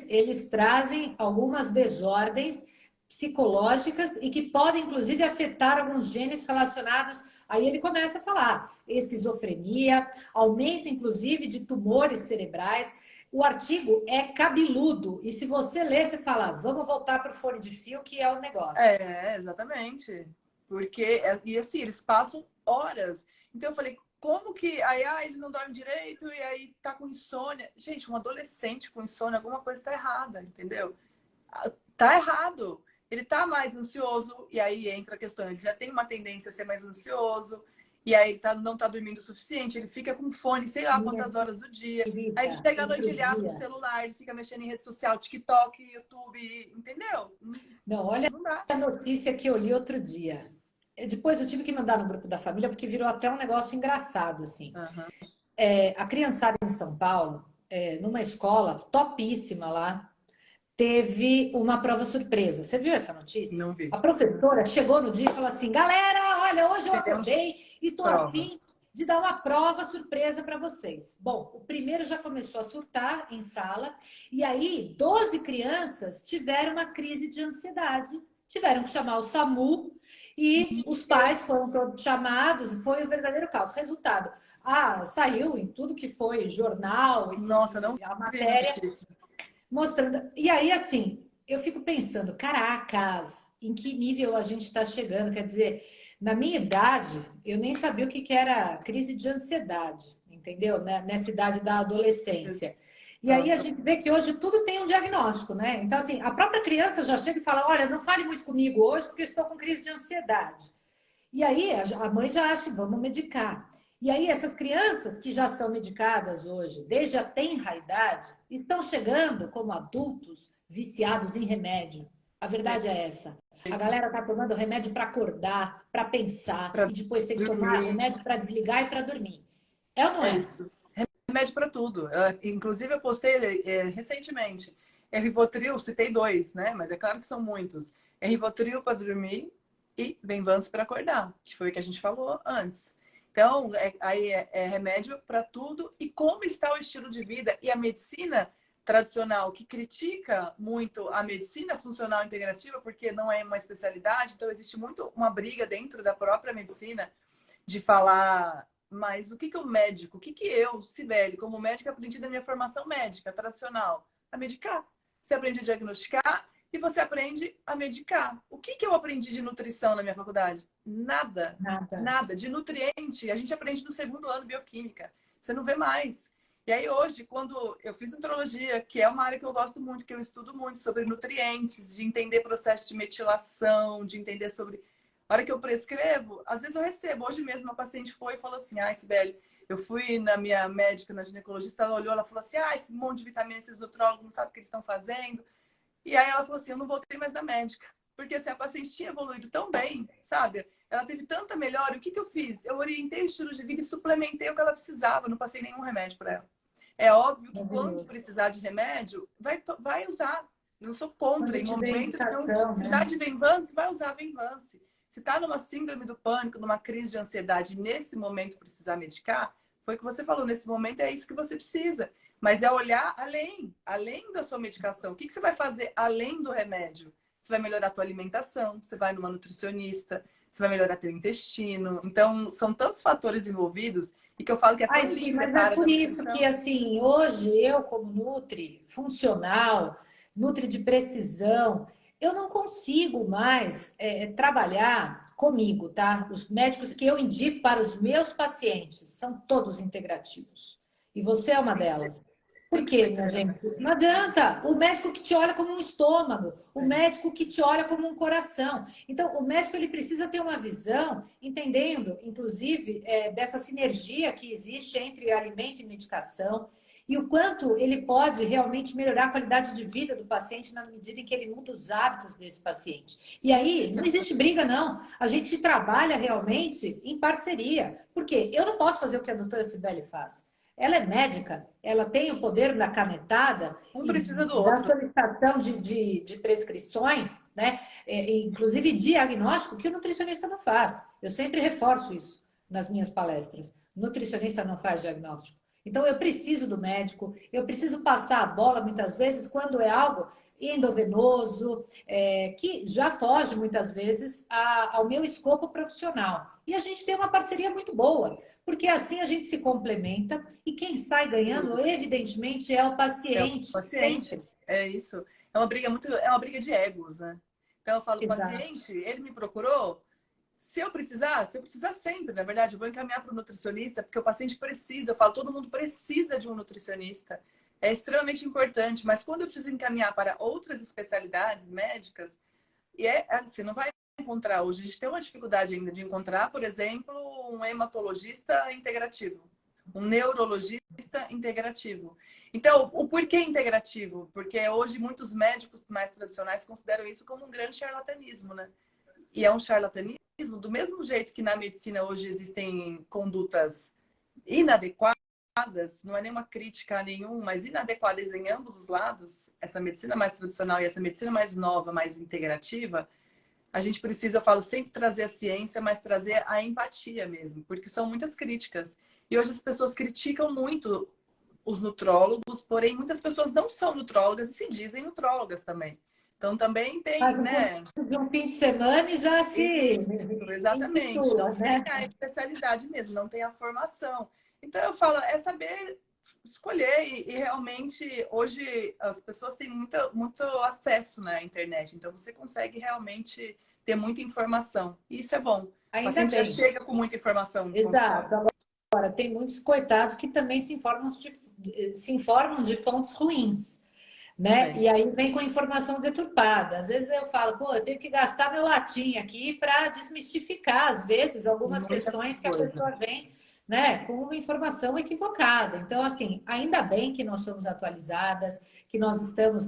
[SPEAKER 1] eles trazem algumas desordens psicológicas e que podem, inclusive, afetar alguns genes relacionados. Aí ele começa a falar esquizofrenia, aumento, inclusive, de tumores cerebrais. O artigo é cabeludo. E se você ler, você fala, vamos voltar para o fone de fio, que é o negócio.
[SPEAKER 2] Exatamente. Porque, e assim, eles passam horas. Então eu falei, como que aí ele não dorme direito e aí tá com insônia? Gente, um adolescente com insônia, alguma coisa tá errada, entendeu? Tá errado. Ele tá mais ansioso, e aí entra a questão, ele já tem uma tendência a ser mais ansioso, e aí ele não tá dormindo o suficiente, ele fica com fone, sei lá quantas horas do dia. Aí ele
[SPEAKER 1] Querida,
[SPEAKER 2] chega à noite,
[SPEAKER 1] outro
[SPEAKER 2] ele abre o
[SPEAKER 1] dia.
[SPEAKER 2] celular, ele fica mexendo em rede social, TikTok, YouTube, entendeu?
[SPEAKER 1] Não, olha
[SPEAKER 2] Não dá.
[SPEAKER 1] a notícia que eu li outro dia. Depois eu tive que mandar no grupo da família, porque virou até um negócio engraçado, assim.
[SPEAKER 2] Aham.
[SPEAKER 1] A criançada em São Paulo, numa escola topíssima lá, teve uma prova surpresa. Você viu essa notícia?
[SPEAKER 2] Não vi.
[SPEAKER 1] A professora chegou no dia e falou assim: galera, olha, hoje eu
[SPEAKER 2] Teremos
[SPEAKER 1] acordei e tô
[SPEAKER 2] prova.
[SPEAKER 1] afim de dar uma prova surpresa para vocês. Bom, o primeiro já começou a surtar em sala, e aí 12 crianças tiveram uma crise de ansiedade. Tiveram que chamar o SAMU e os pais foram todos chamados e foi o verdadeiro caos. Resultado, saiu em tudo que foi jornal
[SPEAKER 2] Nossa, não
[SPEAKER 1] e a
[SPEAKER 2] vi
[SPEAKER 1] matéria
[SPEAKER 2] notícia.
[SPEAKER 1] mostrando. E aí, assim, eu fico pensando, caracas, em que nível a gente está chegando? Quer dizer, na minha idade, eu nem sabia o que que era crise de ansiedade, entendeu? Nessa idade da adolescência. E aí a
[SPEAKER 2] Exato.
[SPEAKER 1] gente vê que hoje tudo tem um diagnóstico, né? Então, assim, a própria criança já chega e fala: olha, não fale muito comigo hoje porque eu estou com crise de ansiedade. E aí a mãe já acha que vamos medicar. E aí essas crianças que já são medicadas hoje, desde a tenra idade, estão chegando como adultos viciados em remédio. A verdade é essa. A galera está tomando remédio para acordar, para pensar,
[SPEAKER 2] Para
[SPEAKER 1] e depois tem que tomar
[SPEAKER 2] dormir.
[SPEAKER 1] remédio para desligar e para dormir. É ou não
[SPEAKER 2] É
[SPEAKER 1] é?
[SPEAKER 2] isso. Remédio para tudo. Inclusive, eu postei recentemente. É Rivotril, citei dois, né? Mas é claro que são muitos. É Rivotril para dormir e Venvance para acordar, que foi o que a gente falou antes. Então, aí é remédio para tudo. E como está o estilo de vida e a medicina tradicional, que critica muito a medicina funcional integrativa, porque não é uma especialidade, então existe muito uma briga dentro da própria medicina de falar, mas o que que o médico, o que que eu, Cibele, como médica, aprendi da minha formação médica tradicional? A medicar. Você aprende a diagnosticar e você aprende a medicar. O que que eu aprendi de nutrição na minha faculdade? Nada.
[SPEAKER 1] Nada.
[SPEAKER 2] Nada. De nutriente, a gente aprende no segundo ano bioquímica. Você não vê mais. E aí hoje, quando eu fiz nutrologia, que é uma área que eu gosto muito, que eu estudo muito sobre nutrientes, de entender processo de metilação, de entender sobre a hora que eu prescrevo, às vezes eu recebo. Hoje mesmo, uma paciente foi e falou assim: Sibeli, eu fui na minha médica, na ginecologista, ela olhou, ela falou assim: esse monte de vitamina, esses nutrólogos não sabem o que eles estão fazendo. E aí ela falou assim: eu não voltei mais na médica. Porque assim, a paciente tinha evoluído tão bem, sabe? Ela teve tanta melhora. O que que eu fiz? Eu orientei o estilo de vida e suplementei o que ela precisava. Não passei nenhum remédio para ela. É óbvio que quando precisar de remédio, vai usar. Não sou contra.
[SPEAKER 1] Quando
[SPEAKER 2] Em
[SPEAKER 1] tiver
[SPEAKER 2] momento que não
[SPEAKER 1] indicação,
[SPEAKER 2] precisar
[SPEAKER 1] né?
[SPEAKER 2] de Venvance, vai usar Venvance. Se está numa síndrome do pânico, numa crise de ansiedade, nesse momento precisar medicar, foi o que você falou, nesse momento é isso que você precisa. Mas é olhar além da sua medicação. O que você vai fazer além do remédio? Você vai melhorar a tua alimentação, você vai numa nutricionista, você vai melhorar teu intestino. Então, são tantos fatores envolvidos e que eu falo que é
[SPEAKER 1] Ai,
[SPEAKER 2] tão
[SPEAKER 1] sim,
[SPEAKER 2] linda
[SPEAKER 1] mas
[SPEAKER 2] essa
[SPEAKER 1] é
[SPEAKER 2] área da
[SPEAKER 1] por isso que,
[SPEAKER 2] nutrição.
[SPEAKER 1] assim, hoje eu, como Nutri funcional, Nutri de precisão, eu não consigo mais trabalhar comigo, tá? Os médicos que eu indico para os meus pacientes são todos integrativos. E você é uma
[SPEAKER 2] Tem que ser,
[SPEAKER 1] delas. Por
[SPEAKER 2] tem que
[SPEAKER 1] quê,
[SPEAKER 2] ser,
[SPEAKER 1] minha
[SPEAKER 2] Carol.
[SPEAKER 1] gente? Não adianta. O médico que te olha como um estômago, o
[SPEAKER 2] É.
[SPEAKER 1] médico que te olha como um coração. Então, o médico ele precisa ter uma visão, entendendo, inclusive, dessa sinergia que existe entre alimento e medicação e o quanto ele pode realmente melhorar a qualidade de vida do paciente na medida em que ele muda os hábitos desse paciente. E aí, não existe briga, não. A gente trabalha realmente em parceria. Porque eu não posso fazer o que a doutora Cibele faz. Ela é médica, ela tem o poder da canetada
[SPEAKER 2] Um
[SPEAKER 1] e
[SPEAKER 2] precisa do
[SPEAKER 1] da
[SPEAKER 2] outro.
[SPEAKER 1] solicitação de prescrições, né? Inclusive diagnóstico, que o nutricionista não faz. Eu sempre reforço isso nas minhas palestras. O nutricionista não faz diagnóstico. Então, eu preciso do médico, eu preciso passar a bola muitas vezes quando é algo endovenoso, que já foge muitas vezes ao meu escopo profissional. E a gente tem uma parceria muito boa, porque assim a gente se complementa e quem sai ganhando, evidentemente, é o
[SPEAKER 2] É o
[SPEAKER 1] paciente,
[SPEAKER 2] paciente.
[SPEAKER 1] sempre.
[SPEAKER 2] É isso. É uma briga de egos, né? Então eu falo, o
[SPEAKER 1] Exato.
[SPEAKER 2] paciente, ele me procurou. Se eu precisar sempre, na verdade, eu vou encaminhar para o nutricionista, porque o paciente precisa. Eu falo, todo mundo precisa de um nutricionista. É extremamente importante, mas quando eu preciso encaminhar para outras especialidades médicas, você não vai encontrar hoje. A gente tem uma dificuldade ainda de encontrar, por exemplo, um hematologista integrativo, um neurologista integrativo. Então, o porquê integrativo? Porque hoje muitos médicos mais tradicionais consideram isso como um grande charlatanismo, né? E é um charlatanismo do mesmo jeito que na medicina hoje existem condutas inadequadas, não é nenhuma crítica a nenhum, mas inadequadas em ambos os lados, essa medicina mais tradicional e essa medicina mais nova, mais integrativa, a gente precisa, eu falo, sempre trazer a ciência, mas trazer a empatia mesmo, porque são muitas críticas. E hoje as pessoas criticam muito os nutrólogos, porém muitas pessoas não são nutrólogas e se dizem nutrólogas também. Então também
[SPEAKER 1] Faz
[SPEAKER 2] tem,
[SPEAKER 1] um curso
[SPEAKER 2] né?
[SPEAKER 1] de um fim de semana e já se
[SPEAKER 2] Isso, exatamente.
[SPEAKER 1] intitula,
[SPEAKER 2] Não tem
[SPEAKER 1] né?
[SPEAKER 2] a especialidade mesmo, não tem a formação. Então eu falo, é saber escolher e realmente hoje as pessoas têm muito acesso na internet, então você consegue realmente ter muita informação. E isso é bom. O
[SPEAKER 1] Ainda
[SPEAKER 2] paciente já
[SPEAKER 1] bem.
[SPEAKER 2] chega com muita informação no consultório.
[SPEAKER 1] Exato. Agora, tem muitos coitados que também se informam de fontes ruins, né?
[SPEAKER 2] Também.
[SPEAKER 1] E aí vem com informação deturpada. Às vezes eu falo, pô, eu tenho que gastar meu latim aqui para desmistificar, às vezes, algumas
[SPEAKER 2] Muita
[SPEAKER 1] questões que a
[SPEAKER 2] coisa.
[SPEAKER 1] pessoa vem. né, com uma informação equivocada. Então, assim, ainda bem que nós somos atualizadas, que nós estamos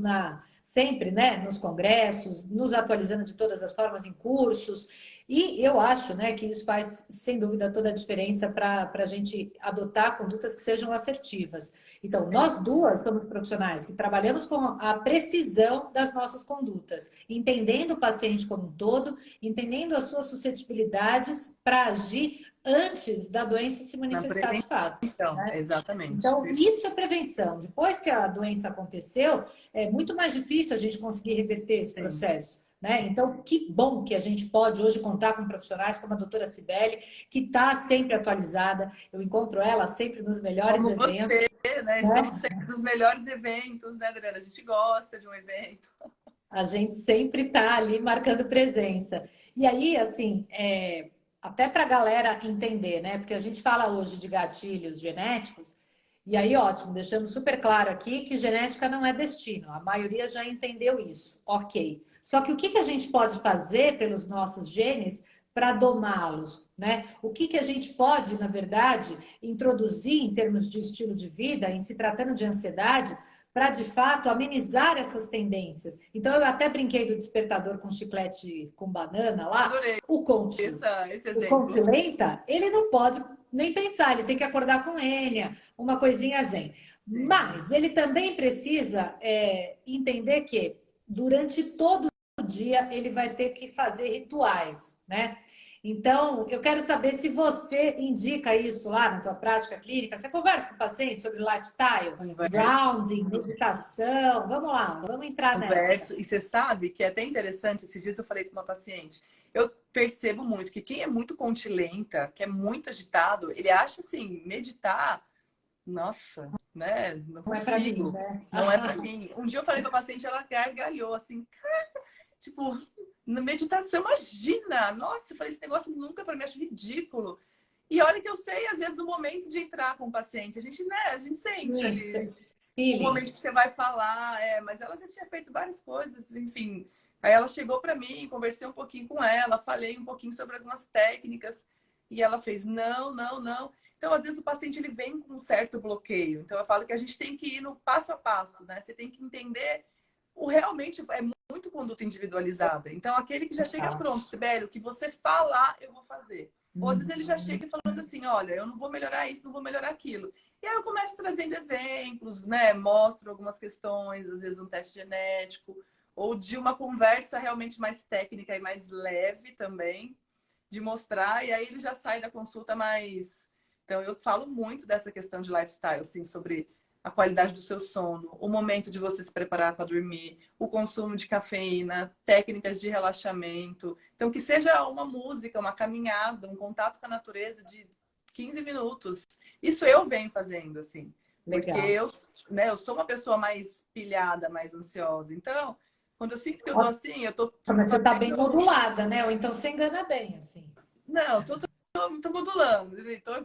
[SPEAKER 1] sempre, né, nos congressos, nos atualizando de todas as formas em cursos. E eu acho, né, que isso faz, sem dúvida, toda a diferença para a gente adotar condutas que sejam assertivas. Então, nós duas somos profissionais que trabalhamos com a precisão das nossas condutas, entendendo o paciente como um todo, entendendo as suas suscetibilidades para agir antes da doença se
[SPEAKER 2] Na
[SPEAKER 1] manifestar de fato.
[SPEAKER 2] prevenção,
[SPEAKER 1] Né?
[SPEAKER 2] exatamente.
[SPEAKER 1] Então, isso é prevenção. Depois que a doença aconteceu, é muito mais difícil a gente conseguir reverter esse
[SPEAKER 2] Sim.
[SPEAKER 1] processo. Né? Então, que bom que a gente pode hoje contar com profissionais como a doutora Cibele, que está sempre atualizada. Eu encontro ela sempre nos melhores
[SPEAKER 2] Como
[SPEAKER 1] eventos.
[SPEAKER 2] você, né?
[SPEAKER 1] Né?
[SPEAKER 2] Estamos sempre nos melhores eventos, né, Adriana? A gente gosta de um evento.
[SPEAKER 1] A gente sempre está ali marcando presença. E aí, assim, até para a galera entender, né? Porque a gente fala hoje de gatilhos genéticos, e aí, ótimo, deixamos super claro aqui que genética não é destino. A maioria já entendeu isso. Ok. Só que o que a gente pode fazer pelos nossos genes para domá-los, né? O que a gente pode, na verdade, introduzir em termos de estilo de vida, em se tratando de ansiedade, para de fato amenizar essas tendências. Então eu até brinquei do despertador com chiclete com banana lá,
[SPEAKER 2] Adorei
[SPEAKER 1] o Conte.
[SPEAKER 2] esse
[SPEAKER 1] O
[SPEAKER 2] exemplo.
[SPEAKER 1] Conte lenta, ele não pode nem pensar, ele tem que acordar com Enya, uma coisinha zen. Mas ele também precisa entender que durante todo o dia ele vai ter que fazer rituais, né? Então, eu quero saber se você indica isso lá na tua prática clínica. Você conversa com o paciente sobre lifestyle,
[SPEAKER 2] Converso.
[SPEAKER 1] grounding, meditação. Vamos lá, vamos entrar nessa.
[SPEAKER 2] Converso. E você sabe que é até interessante, esses dias eu falei com uma paciente, eu percebo muito que quem é muito contilenta, que é muito agitado, ele acha assim, meditar, nossa, né? Não
[SPEAKER 1] Não é para mim,
[SPEAKER 2] consigo,
[SPEAKER 1] né?
[SPEAKER 2] não é pra mim. Um dia eu falei pra paciente, ela gargalhou assim, tipo, na meditação, imagina! Nossa, eu falei, esse negócio nunca para mim acho ridículo. E olha que eu sei, às vezes, no momento de entrar com o paciente, a gente, né, a gente sente ali o
[SPEAKER 1] Feeling.
[SPEAKER 2] momento que você vai falar, mas ela já tinha feito várias coisas, enfim. Aí ela chegou para mim, conversei um pouquinho com ela, falei um pouquinho sobre algumas técnicas, e ela fez, não, não, não. Então, às vezes, o paciente ele vem com um certo bloqueio. Então, eu falo que a gente tem que ir no passo a passo, né? Você tem que entender realmente é muito conduta individualizada. Então, aquele que já chega pronto, Sibeli, o que você falar, eu vou fazer. Ou às vezes ele já chega falando assim, olha, eu não vou melhorar isso, não vou melhorar aquilo. E aí eu começo trazendo exemplos, né? Mostro algumas questões, às vezes um teste genético, ou de uma conversa realmente mais técnica e mais leve também, de mostrar, e aí ele já sai da consulta mais... Então, eu falo muito dessa questão de lifestyle, assim, sobre a qualidade do seu sono, o momento de você se preparar para dormir, o consumo de cafeína, técnicas de relaxamento. Então, que seja uma música, uma caminhada, um contato com a natureza de 15 minutos. Isso eu venho fazendo, assim. Porque
[SPEAKER 1] Legal.
[SPEAKER 2] eu sou uma pessoa mais pilhada, mais ansiosa. Então, quando eu sinto que eu tô assim, eu tô
[SPEAKER 1] Mas você está bem
[SPEAKER 2] fazendo...
[SPEAKER 1] modulada, né? Ou então você engana bem, assim.
[SPEAKER 2] Não, tô modulando,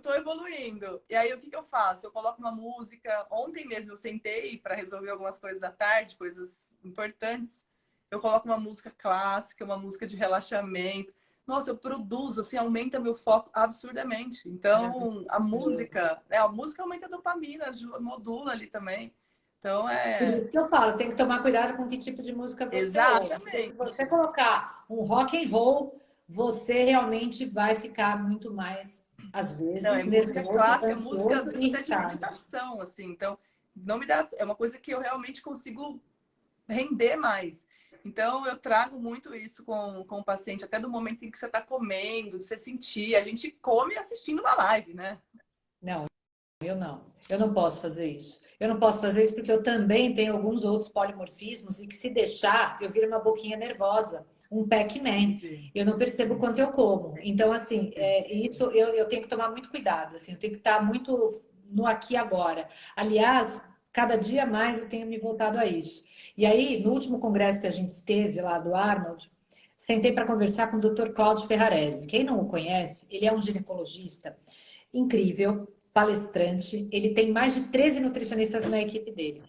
[SPEAKER 2] tô evoluindo. E aí, o que eu faço? Eu coloco uma música. Ontem mesmo eu sentei para resolver algumas coisas à tarde, coisas importantes. Eu coloco uma música clássica, uma música de relaxamento. Nossa, eu produzo, assim, aumenta meu foco absurdamente. Então, a música aumenta a dopamina, modula ali também. Então,
[SPEAKER 1] Por isso que eu falo, tem que tomar cuidado com que tipo de música você ouve. Porque se
[SPEAKER 2] exatamente.
[SPEAKER 1] você colocar um rock and roll, você realmente vai ficar muito mais, às
[SPEAKER 2] Não, é
[SPEAKER 1] vezes,
[SPEAKER 2] música
[SPEAKER 1] nervoso,
[SPEAKER 2] clássica, é música às
[SPEAKER 1] ansioso
[SPEAKER 2] vezes
[SPEAKER 1] e
[SPEAKER 2] até de
[SPEAKER 1] irritado.
[SPEAKER 2] meditação, assim. Então, não me dá. É uma coisa que eu realmente consigo render mais. Então, eu trago muito isso com o paciente, até do momento em que você está comendo, de você sentir. A gente come assistindo uma live, né?
[SPEAKER 1] Não, eu não. Eu não posso fazer isso. Eu não posso fazer isso porque eu também tenho alguns outros polimorfismos e que se deixar, eu viro uma boquinha nervosa, um Pac-Man.
[SPEAKER 2] Entendi.
[SPEAKER 1] Eu não percebo quanto eu como. Então, assim, isso eu tenho que tomar muito cuidado. Assim, eu tenho que estar muito no aqui e agora. Aliás, cada dia mais eu tenho me voltado a isso. E aí, no último congresso que a gente esteve lá do Arnold, sentei para conversar com o Dr. Cláudio Ferrarese. Quem não o conhece, ele é um ginecologista incrível, palestrante. Ele tem mais de 13 nutricionistas na equipe dele.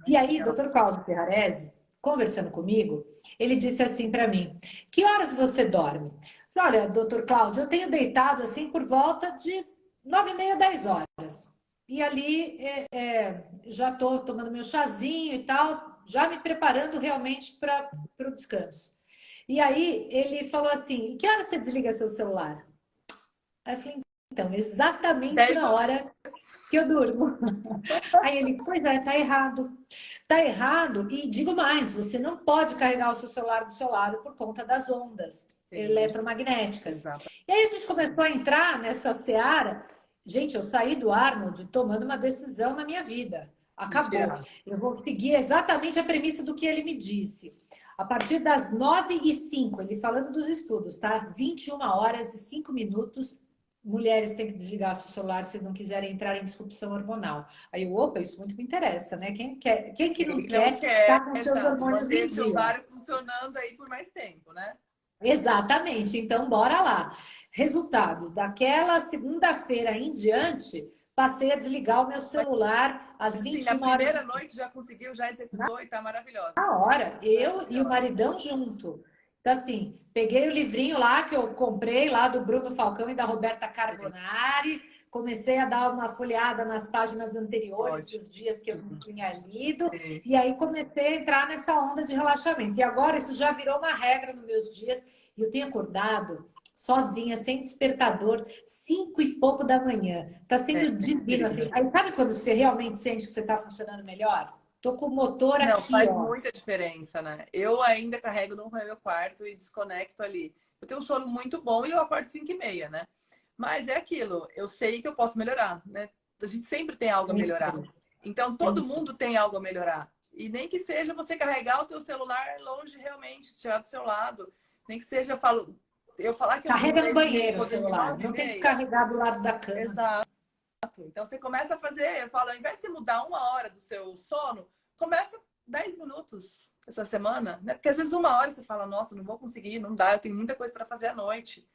[SPEAKER 1] E aí, Dr. Cláudio Ferrarese, conversando comigo, ele disse assim para mim: que horas você dorme? Falei, olha, doutor Cláudio, eu tenho deitado assim por volta de 9h30, 10 horas. E ali já estou tomando meu chazinho e tal, já me preparando realmente para o descanso. E aí ele falou assim: que hora você desliga seu celular? Aí eu falei: então, exatamente
[SPEAKER 2] 10
[SPEAKER 1] na
[SPEAKER 2] horas.
[SPEAKER 1] hora que eu durmo. Aí ele: pois é, tá errado. Tá errado, e digo mais: você não pode carregar o seu celular do seu lado por conta das ondas
[SPEAKER 2] Sim,
[SPEAKER 1] eletromagnéticas.
[SPEAKER 2] exato.
[SPEAKER 1] E aí a gente começou a entrar nessa seara. Gente, eu saí do Arnold tomando uma decisão na minha vida.
[SPEAKER 2] De
[SPEAKER 1] Acabou.
[SPEAKER 2] tirar.
[SPEAKER 1] Eu vou seguir exatamente a premissa do que ele me disse. A partir das 9h05, ele falando dos estudos, tá? 21h05, mulheres têm que desligar seu celular se não quiserem entrar em disrupção hormonal. Aí eu, opa, isso muito me interessa, né? Quem quer, quem que não
[SPEAKER 2] Quem não
[SPEAKER 1] quer
[SPEAKER 2] quer,
[SPEAKER 1] estar com seus
[SPEAKER 2] exato,
[SPEAKER 1] hormônios
[SPEAKER 2] manter
[SPEAKER 1] em
[SPEAKER 2] esse
[SPEAKER 1] dia?
[SPEAKER 2] ovário funcionando aí por mais tempo, né?
[SPEAKER 1] Exatamente. Então, bora lá. Resultado, daquela segunda-feira em diante, passei a desligar o meu
[SPEAKER 2] Mas
[SPEAKER 1] celular às
[SPEAKER 2] assim,
[SPEAKER 1] vinte e
[SPEAKER 2] na
[SPEAKER 1] uma horas
[SPEAKER 2] primeira noite já conseguiu, já executou e tá maravilhosa.
[SPEAKER 1] na hora, eu e o
[SPEAKER 2] Maravilhosa.
[SPEAKER 1] maridão junto. Então, assim, peguei o livrinho lá que eu comprei, lá do Bruno Falcão e da Roberta
[SPEAKER 2] Sim,
[SPEAKER 1] Carbonari, comecei a dar uma folheada nas páginas anteriores
[SPEAKER 2] ótimo.
[SPEAKER 1] dos dias que eu não tinha lido,
[SPEAKER 2] Sim.
[SPEAKER 1] e aí comecei a entrar nessa onda de relaxamento. E agora isso já virou uma regra nos meus dias, e eu tenho acordado sozinha, sem despertador, 5 e pouco da manhã. Tá
[SPEAKER 2] É
[SPEAKER 1] sendo divino, assim.
[SPEAKER 2] incrível.
[SPEAKER 1] Aí sabe quando você realmente sente que você tá funcionando melhor? Tô com o motor
[SPEAKER 2] Não,
[SPEAKER 1] aqui,
[SPEAKER 2] faz
[SPEAKER 1] ó.
[SPEAKER 2] muita diferença, né? Eu ainda carrego no meu quarto e desconecto ali. Eu tenho um sono muito bom e eu acordo 5h30, né? Mas é aquilo, eu sei que eu posso melhorar, né? A gente sempre tem algo a melhorar.
[SPEAKER 1] Sempre,
[SPEAKER 2] Então, todo
[SPEAKER 1] sempre.
[SPEAKER 2] mundo tem algo a melhorar. E nem que seja você carregar o teu celular longe realmente, tirar do seu lado. Nem que seja, eu falar que eu durmo
[SPEAKER 1] Carrega no
[SPEAKER 2] 10h30,
[SPEAKER 1] banheiro o
[SPEAKER 2] vou dormir
[SPEAKER 1] celular.
[SPEAKER 2] nove e
[SPEAKER 1] Não tem que
[SPEAKER 2] meia.
[SPEAKER 1] carregar do lado da cama.
[SPEAKER 2] Exato. Então você começa a fazer, eu falo, ao invés de você mudar 1 hora do seu sono, começa 10 minutos essa semana, né? Porque às vezes 1 hora você fala, nossa, não vou conseguir, não dá, eu tenho muita coisa para fazer à noite.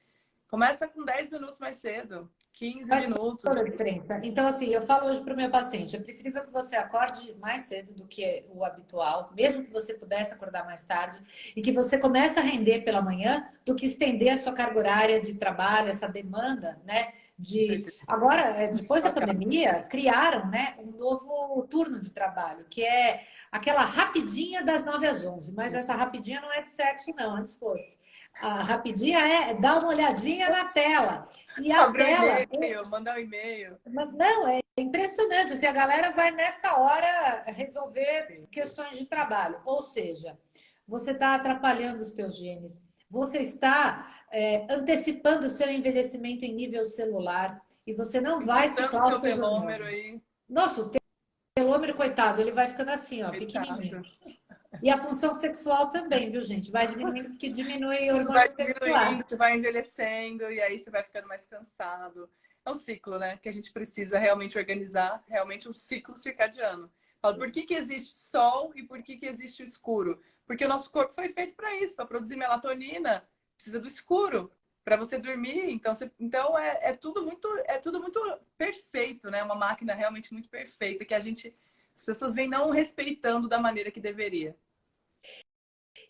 [SPEAKER 2] Começa com 10 minutos mais cedo, 15
[SPEAKER 1] Faz
[SPEAKER 2] minutos.
[SPEAKER 1] toda a diferença. Então, assim, eu falo hoje para o meu paciente, é preferível que você acorde mais cedo do que o habitual, mesmo que você pudesse acordar mais tarde, e que você comece a render pela manhã, do que estender a sua carga horária de trabalho, essa demanda, né?
[SPEAKER 2] Com
[SPEAKER 1] De
[SPEAKER 2] certeza.
[SPEAKER 1] agora, depois da
[SPEAKER 2] Total.
[SPEAKER 1] pandemia, criaram, né, um novo turno de trabalho, que é aquela rapidinha das 9 às 11. Mas essa rapidinha não é de sexo, não, antes fosse. A rapidinha é dar uma olhadinha na tela. E a
[SPEAKER 2] Abrir o
[SPEAKER 1] tela
[SPEAKER 2] e-mail, mandar um e-mail.
[SPEAKER 1] não, é impressionante. Assim, a galera vai nessa hora resolver
[SPEAKER 2] Sim.
[SPEAKER 1] questões de trabalho. Ou seja, você está atrapalhando os teus genes. Você está antecipando o seu envelhecimento em nível celular. E você não vai
[SPEAKER 2] Encurtando o
[SPEAKER 1] ciclar
[SPEAKER 2] seu
[SPEAKER 1] os seus
[SPEAKER 2] telômero
[SPEAKER 1] hormônios.
[SPEAKER 2] aí.
[SPEAKER 1] Nossa, o telômero, coitado, ele vai ficando assim, ó, pequenininho.
[SPEAKER 2] Coitado.
[SPEAKER 1] E a função sexual também, viu, gente? Vai diminuindo porque diminui o
[SPEAKER 2] Tudo vai
[SPEAKER 1] hormônio
[SPEAKER 2] diminuindo,
[SPEAKER 1] sexual.
[SPEAKER 2] você vai envelhecendo e aí você vai ficando mais cansado. É um ciclo, né? Que a gente precisa realmente organizar, realmente um ciclo circadiano. Falo, por que que existe sol e por que que existe o escuro? Porque o nosso corpo foi feito para isso, para produzir melatonina, precisa do escuro para você dormir. Então é tudo muito perfeito, né? Uma máquina realmente muito perfeita que as pessoas vêm não respeitando da maneira que deveria.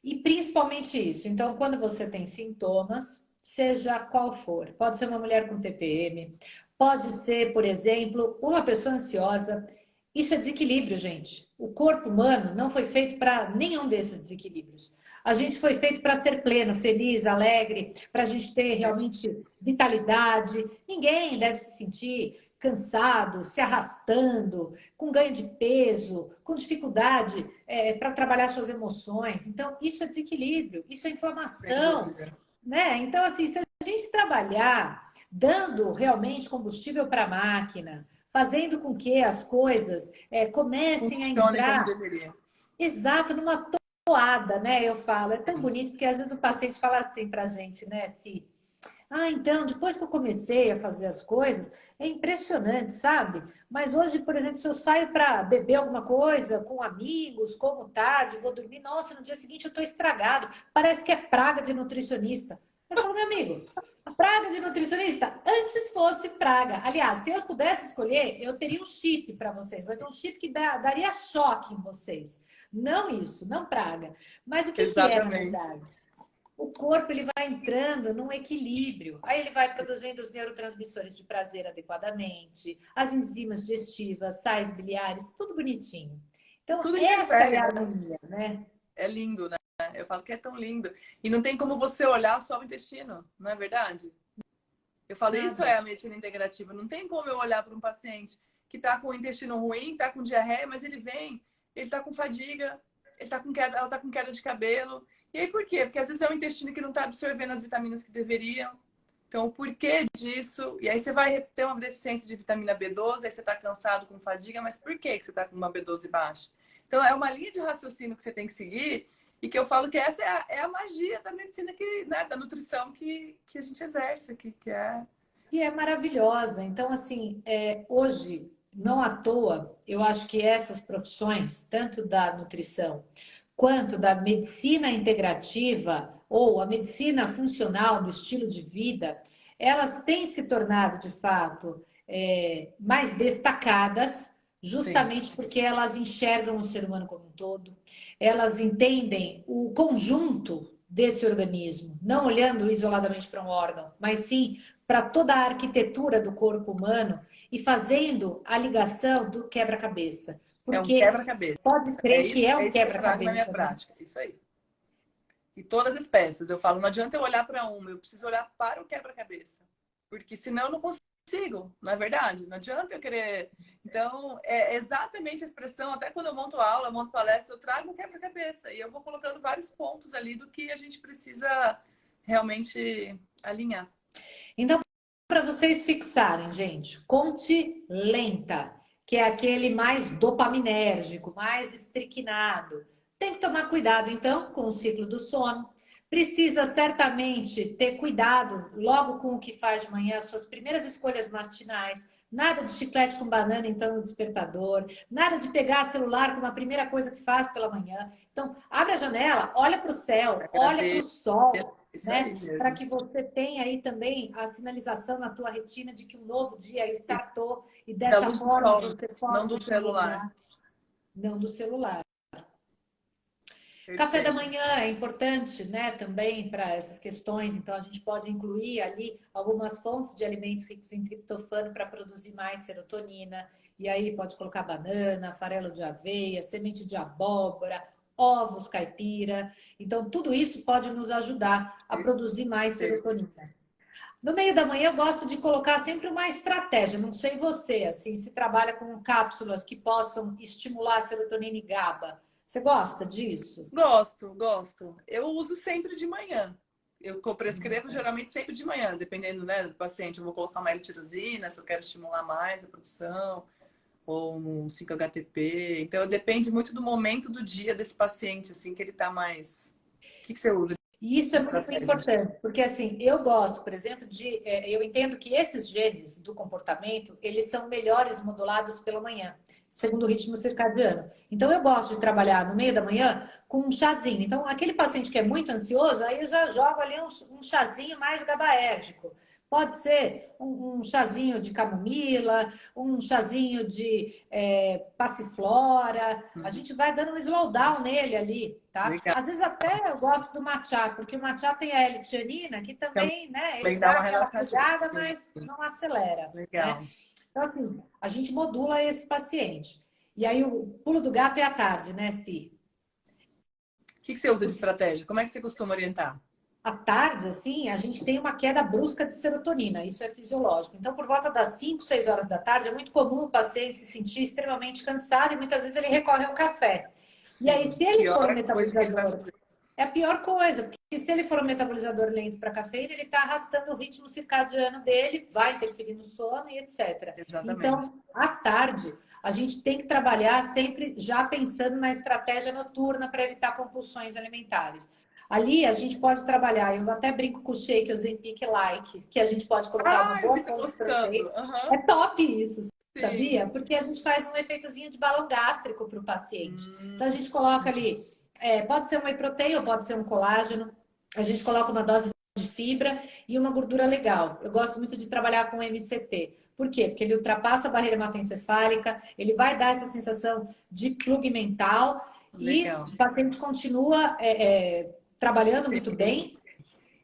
[SPEAKER 1] E principalmente isso. Então, quando você tem sintomas, seja qual for, pode ser uma mulher com TPM, pode ser, por exemplo, uma pessoa ansiosa. Isso é desequilíbrio, gente. O corpo humano não foi feito para nenhum desses desequilíbrios. A gente foi feito para ser pleno, feliz, alegre, para a gente ter realmente vitalidade. Ninguém deve se sentir cansado, se arrastando, com ganho de peso, com dificuldade para trabalhar suas emoções. Então, isso é desequilíbrio, isso é
[SPEAKER 2] Sem
[SPEAKER 1] inflamação,
[SPEAKER 2] dúvida.
[SPEAKER 1] né? Então, assim, se a gente trabalhar dando realmente combustível para a máquina, fazendo com que as coisas comecem a
[SPEAKER 2] Funcione como
[SPEAKER 1] entrar,
[SPEAKER 2] deveria.
[SPEAKER 1] exato, numa toada, né? Eu falo, é tão bonito porque às vezes o paciente fala assim para a gente, né, Si? Ah, então, depois que eu comecei a fazer as coisas, é impressionante, sabe? Mas hoje, por exemplo, se eu saio para beber alguma coisa com amigos, como tarde, vou dormir, nossa, no dia seguinte eu estou estragado. Parece que é praga de nutricionista. Eu falo, meu amigo, praga de nutricionista? Antes fosse praga. Aliás, se eu pudesse escolher, eu teria um chip para vocês, mas é um chip que daria choque em vocês. Não isso, não praga. Mas o que é, na
[SPEAKER 2] Exatamente.
[SPEAKER 1] verdade? o corpo ele vai entrando num equilíbrio. Aí ele vai produzindo os neurotransmissores de prazer adequadamente, as enzimas digestivas, sais biliares, tudo bonitinho. Então,
[SPEAKER 2] Tudo
[SPEAKER 1] essa é
[SPEAKER 2] interfere,
[SPEAKER 1] a
[SPEAKER 2] né?
[SPEAKER 1] harmonia, né?
[SPEAKER 2] É lindo, né? Eu falo que é tão lindo. E não tem como você olhar só o intestino, não é verdade? Eu falo, isso
[SPEAKER 1] Nada.
[SPEAKER 2] é a medicina integrativa. Não tem como eu olhar para um paciente que está com o intestino ruim, está com diarreia, mas ele está com fadiga, ela está com queda de cabelo. E aí por quê? Porque às vezes é o intestino que não está absorvendo as vitaminas que deveriam. Então, o porquê disso? E aí você vai ter uma deficiência de vitamina B12, aí você está cansado com fadiga, mas por que você está com uma B12 baixa? Então, é uma linha de raciocínio que você tem que seguir e que eu falo que essa é a magia da medicina, né, da nutrição que a gente exerce, que é...
[SPEAKER 1] E é maravilhosa. Então, assim, hoje, não à toa, eu acho que essas profissões, tanto da nutrição quanto da medicina integrativa ou a medicina funcional do estilo de vida, elas têm se tornado, de fato, mais destacadas,
[SPEAKER 2] Sim,
[SPEAKER 1] justamente porque elas enxergam o ser humano como um todo, elas entendem o conjunto desse organismo, não olhando isoladamente para um órgão, mas sim para toda a arquitetura do corpo humano e fazendo a ligação do quebra-cabeça.
[SPEAKER 2] é um
[SPEAKER 1] Porque
[SPEAKER 2] quebra-cabeça.
[SPEAKER 1] pode crer que é
[SPEAKER 2] É
[SPEAKER 1] um
[SPEAKER 2] isso que eu trago na minha
[SPEAKER 1] quebra-cabeça, né?
[SPEAKER 2] prática, isso aí. E todas as peças. Eu falo, não adianta eu olhar para uma, eu preciso olhar para o quebra-cabeça. Porque senão eu não consigo, não é verdade? Não adianta eu querer. Então, é exatamente a expressão, até quando eu monto aula, monto palestra, eu trago um quebra-cabeça. E eu vou colocando vários pontos ali do que a gente precisa realmente alinhar.
[SPEAKER 1] Então, para vocês fixarem, gente, conte lenta, que é aquele mais dopaminérgico, mais estriquinado. Tem que tomar cuidado, então, com o ciclo do sono. Precisa certamente ter cuidado logo com o que faz de manhã, suas primeiras escolhas matinais. Nada de chiclete com banana, então, no despertador. Nada de pegar celular como a primeira coisa que faz pela manhã. Então, abre a janela, olha para o céu, olha para o
[SPEAKER 2] Agradeço.
[SPEAKER 1] sol,
[SPEAKER 2] Isso aí
[SPEAKER 1] né? Para
[SPEAKER 2] mesmo.
[SPEAKER 1] que você tenha aí também a sinalização na tua retina de que um novo dia
[SPEAKER 2] E
[SPEAKER 1] startou e
[SPEAKER 2] da
[SPEAKER 1] dessa
[SPEAKER 2] luz do
[SPEAKER 1] forma
[SPEAKER 2] sol,
[SPEAKER 1] você
[SPEAKER 2] não
[SPEAKER 1] pode
[SPEAKER 2] do
[SPEAKER 1] se
[SPEAKER 2] celular.
[SPEAKER 1] modular, não do celular. Café da
[SPEAKER 2] Perfeito.
[SPEAKER 1] manhã é importante, né, também para essas questões. Então a gente pode incluir ali algumas fontes de alimentos ricos em triptofano para produzir mais serotonina. E aí pode colocar banana, farelo de aveia, semente de abóbora, ovos caipira. Então tudo isso pode nos ajudar a produzir mais
[SPEAKER 2] Perfeito.
[SPEAKER 1] serotonina. No meio da manhã eu gosto de colocar sempre uma estratégia. Não sei você, assim, se trabalha com cápsulas que possam estimular a serotonina e GABA. Você gosta disso?
[SPEAKER 2] Gosto, gosto. Eu uso sempre de manhã. Eu prescrevo geralmente sempre de manhã, dependendo, né, do paciente. Eu vou colocar uma L-tirosina, se eu quero estimular mais a produção, ou um 5-HTP. Então, depende muito do momento do dia desse paciente, assim, que ele tá mais... O que você usa
[SPEAKER 1] E isso
[SPEAKER 2] de
[SPEAKER 1] é muito
[SPEAKER 2] estratégia?
[SPEAKER 1] importante, porque assim, eu gosto, por exemplo, eu entendo que esses genes do comportamento, eles são melhores modulados pela manhã, segundo o ritmo circadiano. Então, eu gosto de trabalhar no meio da manhã com um chazinho. Então, aquele paciente que é muito ansioso, aí eu já jogo ali um chazinho mais gabaérgico. Pode ser um chazinho de camomila, um chazinho de passiflora. A
[SPEAKER 2] Uhum.
[SPEAKER 1] gente vai dando um slowdown nele ali, tá?
[SPEAKER 2] Legal.
[SPEAKER 1] Às vezes até eu gosto do matcha, porque o matcha tem a L-tianina, que também, né, ele
[SPEAKER 2] Também dá
[SPEAKER 1] dá
[SPEAKER 2] uma
[SPEAKER 1] aquela
[SPEAKER 2] relaxadinha.
[SPEAKER 1] pegada,
[SPEAKER 2] Sim,
[SPEAKER 1] mas
[SPEAKER 2] sim.
[SPEAKER 1] não acelera, né?
[SPEAKER 2] Legal.
[SPEAKER 1] Então, assim, a gente modula esse paciente. E aí o pulo do gato é à tarde, né, Si?
[SPEAKER 2] O que você usa de estratégia? Como é que você costuma orientar?
[SPEAKER 1] À tarde, assim, a gente tem uma queda brusca de serotonina, isso é fisiológico. Então, por volta das 5, 6 horas da tarde, é muito comum o paciente se sentir extremamente cansado e muitas vezes ele recorre ao café. E aí,
[SPEAKER 2] Sim.
[SPEAKER 1] se ele for um
[SPEAKER 2] Pior coisa que ele vai
[SPEAKER 1] metabolizador
[SPEAKER 2] fazer.
[SPEAKER 1] é a pior coisa, porque se ele for um metabolizador lento para cafeína, ele está arrastando o ritmo circadiano dele, vai interferir no sono e etc.
[SPEAKER 2] Exatamente.
[SPEAKER 1] Então, à tarde, a gente tem que trabalhar sempre já pensando na estratégia noturna para evitar compulsões alimentares. Ali a gente pode trabalhar, eu até brinco com o shake Ozempic Like, que a gente pode colocar uma
[SPEAKER 2] Ah, eu
[SPEAKER 1] boa
[SPEAKER 2] vi você
[SPEAKER 1] fonte
[SPEAKER 2] postando.
[SPEAKER 1] proteica.
[SPEAKER 2] Aham.
[SPEAKER 1] É top isso,
[SPEAKER 2] Sim.
[SPEAKER 1] sabia? Porque a gente faz um efeitozinho de balão gástrico para o paciente.
[SPEAKER 2] Hum,
[SPEAKER 1] Então a gente coloca ali pode ser um whey protein ou pode ser um colágeno. A gente coloca uma dose de fibra e uma gordura legal. Eu gosto muito de trabalhar com MCT. Por quê? Porque ele ultrapassa a barreira hematoencefálica, ele vai dar essa sensação de plug mental e
[SPEAKER 2] legal.
[SPEAKER 1] o paciente continua trabalhando muito
[SPEAKER 2] Sim.
[SPEAKER 1] bem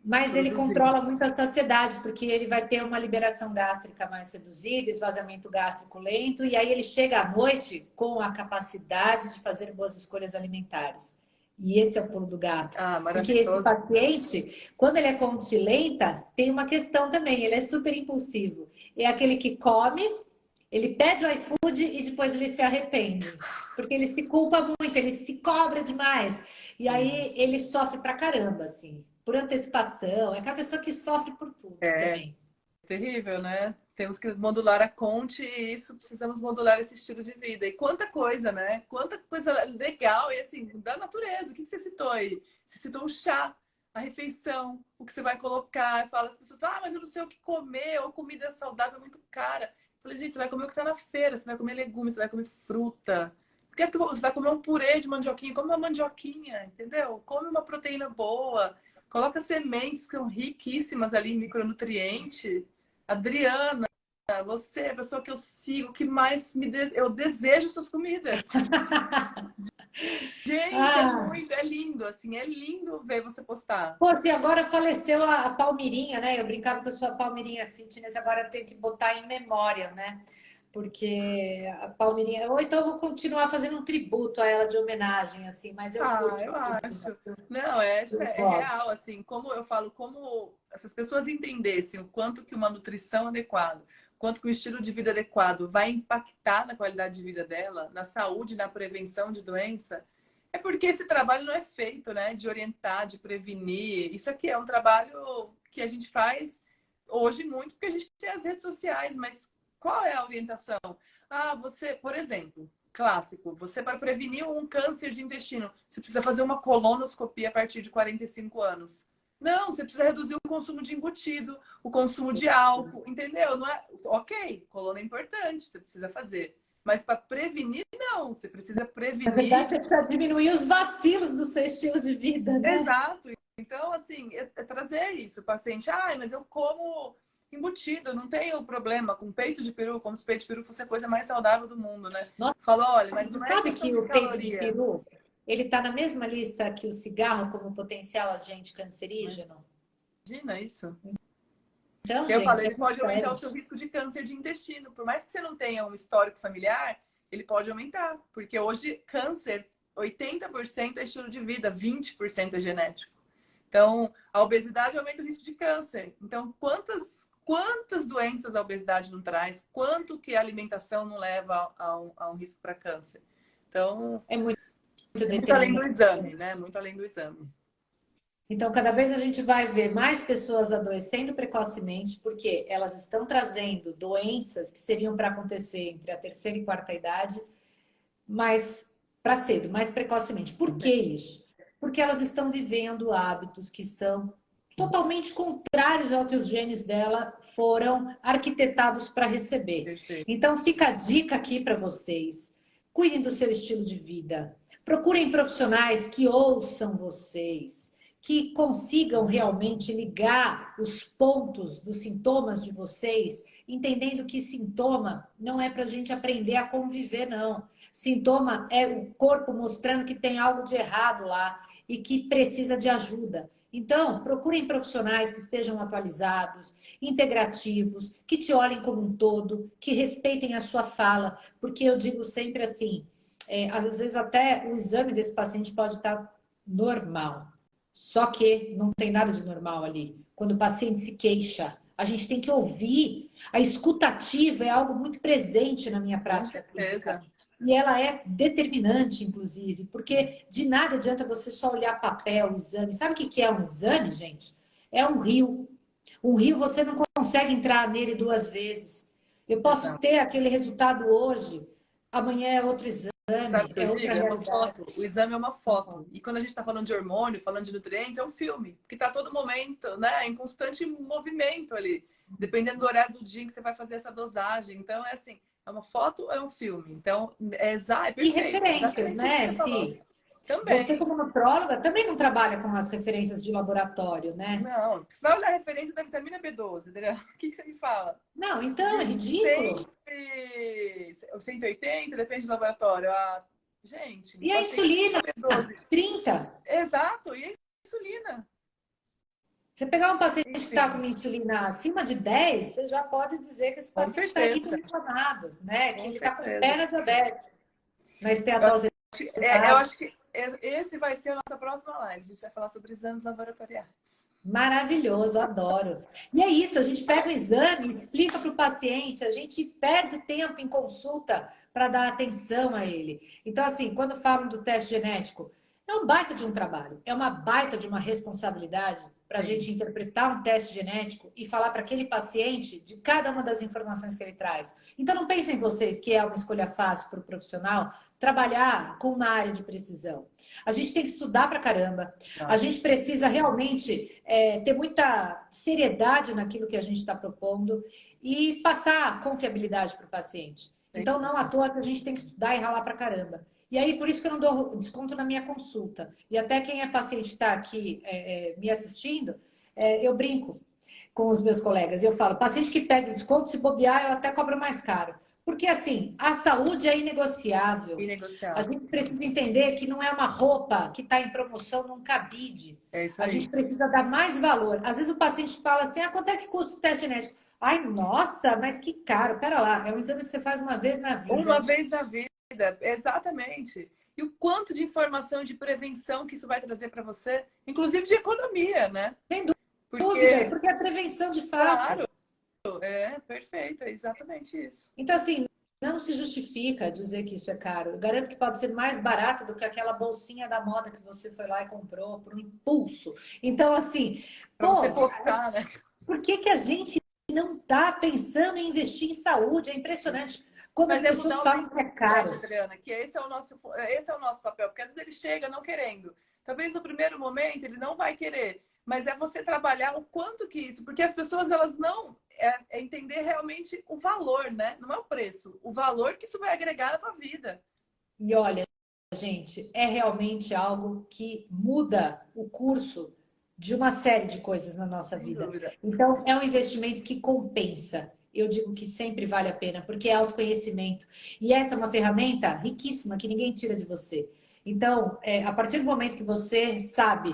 [SPEAKER 1] Mas ele
[SPEAKER 2] produzir.
[SPEAKER 1] controla muito a saciedade, porque ele vai ter uma liberação gástrica mais reduzida, esvaziamento gástrico lento, e aí ele chega à noite com a capacidade de fazer boas escolhas alimentares. E esse é o pulo do gato.
[SPEAKER 2] Ah,
[SPEAKER 1] Porque esse
[SPEAKER 2] maravilhoso.
[SPEAKER 1] paciente, quando ele é continenta, tem uma questão também, ele é super impulsivo. É aquele que come, ele pede o iFood e depois ele se arrepende. Porque ele se culpa muito, ele se cobra demais. E aí ele sofre pra caramba, assim, por antecipação. É aquela pessoa que sofre por tudo
[SPEAKER 2] É
[SPEAKER 1] também.
[SPEAKER 2] terrível, né? Temos que modular a Conte e isso precisamos modular esse estilo de vida. E quanta coisa, né? Quanta coisa legal e assim, da natureza. O que você citou aí? Você citou o chá, a refeição, o que você vai colocar. Fala as pessoas, ah, mas eu não sei o que comer, ou comida saudável é muito cara. Eu falei, gente, você vai comer o que tá na feira, você vai comer legumes, você vai comer fruta. Por que é que você vai comer um purê de mandioquinha? Come uma mandioquinha, entendeu? Come uma proteína boa. Coloca sementes que são riquíssimas ali em micronutrientes. Adriana, você é a pessoa que eu sigo, que mais eu desejo suas comidas. Gente,
[SPEAKER 1] Ah,
[SPEAKER 2] é lindo, assim, é lindo ver você postar.
[SPEAKER 1] pô, assim, agora faleceu a Palmirinha, né? Eu brincava que eu sou a Palmirinha Fitness, agora eu tenho que botar em memória, né? Porque a Palmirinha. Ou então eu vou continuar fazendo um tributo a ela de homenagem, assim, mas eu
[SPEAKER 2] Ah,
[SPEAKER 1] curto
[SPEAKER 2] eu
[SPEAKER 1] Palmirinha,
[SPEAKER 2] acho. Não, essa
[SPEAKER 1] eu
[SPEAKER 2] é
[SPEAKER 1] gosto.
[SPEAKER 2] real, assim, como eu falo, como essas pessoas entendessem o quanto que uma nutrição adequada, quanto que o estilo de vida adequado vai impactar na qualidade de vida dela, na saúde, na prevenção de doença, é porque esse trabalho não é feito, né, de orientar, de prevenir. Isso aqui é um trabalho que a gente faz hoje muito porque a gente tem as redes sociais, mas qual é a orientação? Ah, você, por exemplo, clássico, você para prevenir um câncer de intestino, você precisa fazer uma colonoscopia a partir de 45 anos. Não, você precisa reduzir o consumo de embutido, o consumo de álcool, entendeu? Não é, ok, coluna é importante, você precisa fazer. Mas para prevenir, não, você precisa
[SPEAKER 1] Na
[SPEAKER 2] prevenir.
[SPEAKER 1] verdade, é para diminuir os vacilos do seu estilo de vida, né?
[SPEAKER 2] Exato. Então, assim, é trazer isso. O paciente, ai, mas eu como embutido, não tenho problema com peito de peru, como se peito de peru fosse a coisa mais saudável do mundo, né?
[SPEAKER 1] Nossa,
[SPEAKER 2] Fala, olha, mas não é
[SPEAKER 1] sabe
[SPEAKER 2] questão
[SPEAKER 1] que
[SPEAKER 2] de
[SPEAKER 1] o peito de
[SPEAKER 2] caloria.
[SPEAKER 1] peru, ele está na mesma lista que o cigarro como potencial agente cancerígeno?
[SPEAKER 2] Imagina isso.
[SPEAKER 1] Então,
[SPEAKER 2] Eu falo,
[SPEAKER 1] gente, é
[SPEAKER 2] ele
[SPEAKER 1] muito
[SPEAKER 2] pode aumentar o
[SPEAKER 1] sério.
[SPEAKER 2] seu risco de câncer de intestino. Por mais que você não tenha um histórico familiar, ele pode aumentar. Porque hoje, câncer, 80% é estilo de vida, 20% é genético. Então, a obesidade aumenta o risco de câncer. Então, quantas doenças a obesidade não traz? Quanto que a alimentação não leva a um risco para câncer? Então,
[SPEAKER 1] É muito
[SPEAKER 2] é muito além do
[SPEAKER 1] determinante.
[SPEAKER 2] exame, né? Muito além do exame.
[SPEAKER 1] Então, cada vez a gente vai ver mais pessoas adoecendo precocemente, porque elas estão trazendo doenças que seriam para acontecer entre a terceira e quarta idade, mais para cedo, mais precocemente. Por que isso? Porque elas estão vivendo hábitos que são totalmente contrários ao que os genes dela foram arquitetados para receber.
[SPEAKER 2] Perfeito.
[SPEAKER 1] Então, fica a dica aqui para vocês. Cuidem do seu estilo de vida. Procurem profissionais que ouçam vocês, que consigam realmente ligar os pontos dos sintomas de vocês, entendendo que sintoma não é para a gente aprender a conviver, não. Sintoma é o corpo mostrando que tem algo de errado lá e que precisa de ajuda. Então, procurem profissionais que estejam atualizados, integrativos, que te olhem como um todo, que respeitem a sua fala, porque eu digo sempre assim, às vezes até o exame desse paciente pode estar normal, só que não tem nada de normal ali. Quando o paciente se queixa, a gente tem que ouvir. A escutativa é algo muito presente na minha
[SPEAKER 2] Com
[SPEAKER 1] prática clínica.
[SPEAKER 2] certeza.
[SPEAKER 1] E ela é determinante, inclusive, porque de nada adianta você só olhar papel, exame. Sabe o que é um exame, gente? É um rio. Um rio você não consegue entrar nele duas vezes. Eu posso
[SPEAKER 2] Exato.
[SPEAKER 1] ter aquele resultado hoje, amanhã é outro
[SPEAKER 2] Sabe o
[SPEAKER 1] exame,
[SPEAKER 2] que eu
[SPEAKER 1] é outra
[SPEAKER 2] digo? É uma
[SPEAKER 1] realidade.
[SPEAKER 2] foto. O exame é uma foto. E quando a gente está falando de hormônio, falando de nutrientes, é um filme. Porque está todo momento, né? Em constante movimento ali. Dependendo do horário do dia em que você vai fazer essa dosagem. Então, é assim, é uma foto ou é um filme? Então, é
[SPEAKER 1] E
[SPEAKER 2] perfeito.
[SPEAKER 1] referências,
[SPEAKER 2] Exatamente isso que
[SPEAKER 1] né?
[SPEAKER 2] você falou.
[SPEAKER 1] Se você,
[SPEAKER 2] Também.
[SPEAKER 1] como nutróloga, também não trabalha com as referências de laboratório, né?
[SPEAKER 2] Não, você vai olhar a referência da vitamina B12, entendeu? O que você me fala?
[SPEAKER 1] Não, então é
[SPEAKER 2] De
[SPEAKER 1] ridículo.
[SPEAKER 2] 180, depende do laboratório. Gente,
[SPEAKER 1] E
[SPEAKER 2] o
[SPEAKER 1] a
[SPEAKER 2] paciente tem
[SPEAKER 1] insulina?
[SPEAKER 2] B12.
[SPEAKER 1] 30.
[SPEAKER 2] Exato, e a insulina.
[SPEAKER 1] Você pegar um paciente que está com
[SPEAKER 2] Enfim,
[SPEAKER 1] uma insulina acima de 10, você já pode dizer que esse
[SPEAKER 2] com
[SPEAKER 1] paciente está
[SPEAKER 2] certeza,
[SPEAKER 1] hiperinflamado, né? Que
[SPEAKER 2] com
[SPEAKER 1] ele está com
[SPEAKER 2] certeza.
[SPEAKER 1] pé na diabetes, na
[SPEAKER 2] Eu
[SPEAKER 1] esteatose
[SPEAKER 2] eu
[SPEAKER 1] hepática.
[SPEAKER 2] acho que esse vai ser a nossa próxima live. A gente vai falar sobre exames laboratoriais.
[SPEAKER 1] Maravilhoso, adoro. E é isso, a gente pega o exame, explica para o paciente, a gente perde tempo em consulta para dar atenção a ele. Então, assim, quando falam do teste genético, é um baita de um trabalho, é uma baita de uma responsabilidade para a
[SPEAKER 2] Sim.
[SPEAKER 1] gente interpretar um teste genético e falar para aquele paciente de cada uma das informações que ele traz. Então, não pensem vocês que é uma escolha fácil para o profissional trabalhar com uma área de precisão. A gente tem que estudar para caramba, a
[SPEAKER 2] Nossa,
[SPEAKER 1] gente precisa realmente ter muita seriedade naquilo que a gente está propondo e passar confiabilidade para o paciente.
[SPEAKER 2] sem
[SPEAKER 1] Então, não à
[SPEAKER 2] dúvida.
[SPEAKER 1] toa que a gente tem que estudar e ralar para caramba. E aí, por isso que eu não dou desconto na minha consulta. E até quem é paciente está aqui me assistindo, eu brinco com os meus colegas. Eu falo, paciente que pede desconto, se bobear, eu até cobro mais caro. Porque, assim, a saúde é inegociável. A
[SPEAKER 2] Inegociável.
[SPEAKER 1] gente precisa entender que não é uma roupa que está em promoção num cabide.
[SPEAKER 2] É isso
[SPEAKER 1] A gente
[SPEAKER 2] aí.
[SPEAKER 1] precisa dar mais valor. Às vezes o paciente fala assim, ah, quanto é que custa o teste genético? Ai, nossa, mas que caro. Pera lá, é um exame que você faz uma vez na
[SPEAKER 2] Uma
[SPEAKER 1] vida.
[SPEAKER 2] vez na vida, exatamente. E o quanto de informação de prevenção que isso vai trazer para você, inclusive de economia, né?
[SPEAKER 1] Sem dúvida,
[SPEAKER 2] Porque,
[SPEAKER 1] porque é prevenção de fato.
[SPEAKER 2] claro, é perfeito, é exatamente isso.
[SPEAKER 1] Então, assim, não se justifica dizer que isso é caro. Eu garanto que pode ser mais barato do que aquela bolsinha da moda que você foi lá e comprou por um impulso. Então, assim,
[SPEAKER 2] Para você
[SPEAKER 1] pô,
[SPEAKER 2] postar, né?
[SPEAKER 1] por que que a gente não está pensando em investir em saúde? É impressionante quando as
[SPEAKER 2] Mas é
[SPEAKER 1] pessoas
[SPEAKER 2] mudar o
[SPEAKER 1] falam que é
[SPEAKER 2] mindset,
[SPEAKER 1] caro.
[SPEAKER 2] Adriana, que esse é o nosso papel, porque às vezes ele chega não querendo. Talvez no primeiro momento ele não vai querer, mas é você trabalhar o quanto que isso, porque as pessoas elas não é entender realmente o valor, né? Não é o preço, o valor que isso vai agregar na tua vida.
[SPEAKER 1] E olha, gente, é realmente algo que muda o curso de uma série de coisas na nossa
[SPEAKER 2] Sem
[SPEAKER 1] vida.
[SPEAKER 2] dúvida.
[SPEAKER 1] Então, é um investimento que compensa. Eu digo que sempre vale a pena, porque é autoconhecimento. E essa é uma ferramenta riquíssima que ninguém tira de você. Então, a partir do momento que você sabe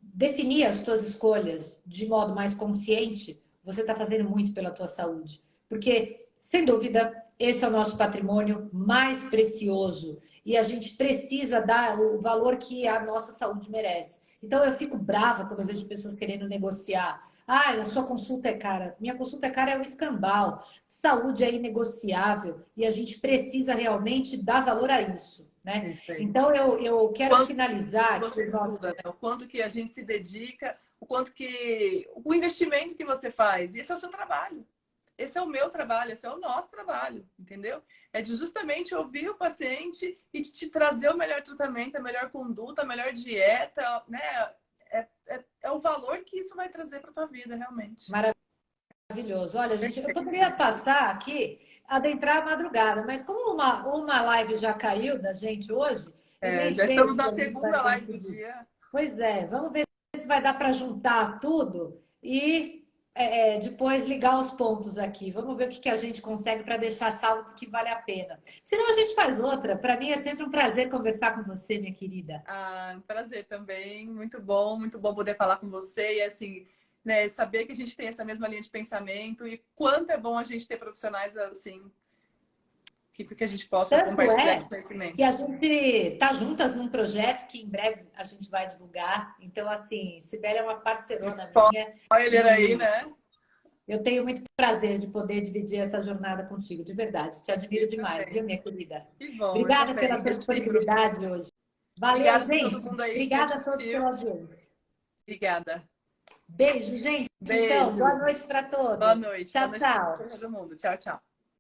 [SPEAKER 1] definir as suas escolhas de modo mais consciente, você está fazendo muito pela tua saúde. Porque, sem dúvida, esse é o nosso patrimônio mais precioso e a gente precisa dar o valor que a nossa saúde merece. Então, eu fico brava quando eu vejo pessoas querendo negociar. Ah, a sua consulta é cara. Minha consulta é cara é o escambau. Saúde é inegociável e a gente precisa realmente dar valor a isso,
[SPEAKER 2] É
[SPEAKER 1] né?
[SPEAKER 2] isso aí.
[SPEAKER 1] Então, eu quero
[SPEAKER 2] Quanto
[SPEAKER 1] finalizar aqui
[SPEAKER 2] você
[SPEAKER 1] o nosso.
[SPEAKER 2] estuda, né? O quanto que a gente se dedica, o quanto que o investimento que você faz. Esse é o seu trabalho. Esse é o meu trabalho, esse é o nosso trabalho, entendeu? É de justamente ouvir o paciente e de te trazer o melhor tratamento, a melhor conduta, a melhor dieta, né? É o valor que isso vai trazer para tua vida, realmente.
[SPEAKER 1] Maravilhoso. Olha, gente, eu poderia passar aqui, adentrar a madrugada, mas como uma live já caiu da gente hoje, eu nem
[SPEAKER 2] Já
[SPEAKER 1] sei
[SPEAKER 2] estamos
[SPEAKER 1] se
[SPEAKER 2] na
[SPEAKER 1] a gente vai
[SPEAKER 2] segunda live do
[SPEAKER 1] conseguir.
[SPEAKER 2] dia.
[SPEAKER 1] Pois é, vamos ver se vai dar para juntar tudo e depois ligar os pontos aqui. Vamos ver o que que a gente consegue para deixar salvo que vale a pena. Senão a gente faz outra. Para mim é sempre um prazer conversar com você, minha querida.
[SPEAKER 2] Ah, um prazer também, muito bom poder falar com você e assim, né, saber que a gente tem essa mesma linha de pensamento e quanto é bom a gente ter profissionais assim, que a gente possa
[SPEAKER 1] Tanto
[SPEAKER 2] compartilhar
[SPEAKER 1] é
[SPEAKER 2] esse conhecimento.
[SPEAKER 1] que a gente está juntas num projeto que em breve a gente vai divulgar. Então, assim, Sibeli é uma
[SPEAKER 2] Um
[SPEAKER 1] parcerona minha
[SPEAKER 2] spoiler aí,
[SPEAKER 1] e
[SPEAKER 2] né?
[SPEAKER 1] eu tenho muito prazer de poder dividir essa jornada contigo, de verdade. Te admiro
[SPEAKER 2] Eu
[SPEAKER 1] demais, viu,
[SPEAKER 2] também.
[SPEAKER 1] minha querida?
[SPEAKER 2] Que bom, eu
[SPEAKER 1] Obrigada pela
[SPEAKER 2] também.
[SPEAKER 1] tua
[SPEAKER 2] Recíproco.
[SPEAKER 1] disponibilidade hoje. Valeu,
[SPEAKER 2] Obrigada por todo
[SPEAKER 1] gente.
[SPEAKER 2] mundo aí que
[SPEAKER 1] Obrigada a todos
[SPEAKER 2] assistiu.
[SPEAKER 1] pela audiência.
[SPEAKER 2] Obrigada.
[SPEAKER 1] Beijo, gente. Então, boa
[SPEAKER 2] Beijo.
[SPEAKER 1] noite para
[SPEAKER 2] Boa
[SPEAKER 1] todos.
[SPEAKER 2] noite. Boa
[SPEAKER 1] Tchau,
[SPEAKER 2] noite
[SPEAKER 1] tchau.
[SPEAKER 2] para todo mundo. Tchau, tchau.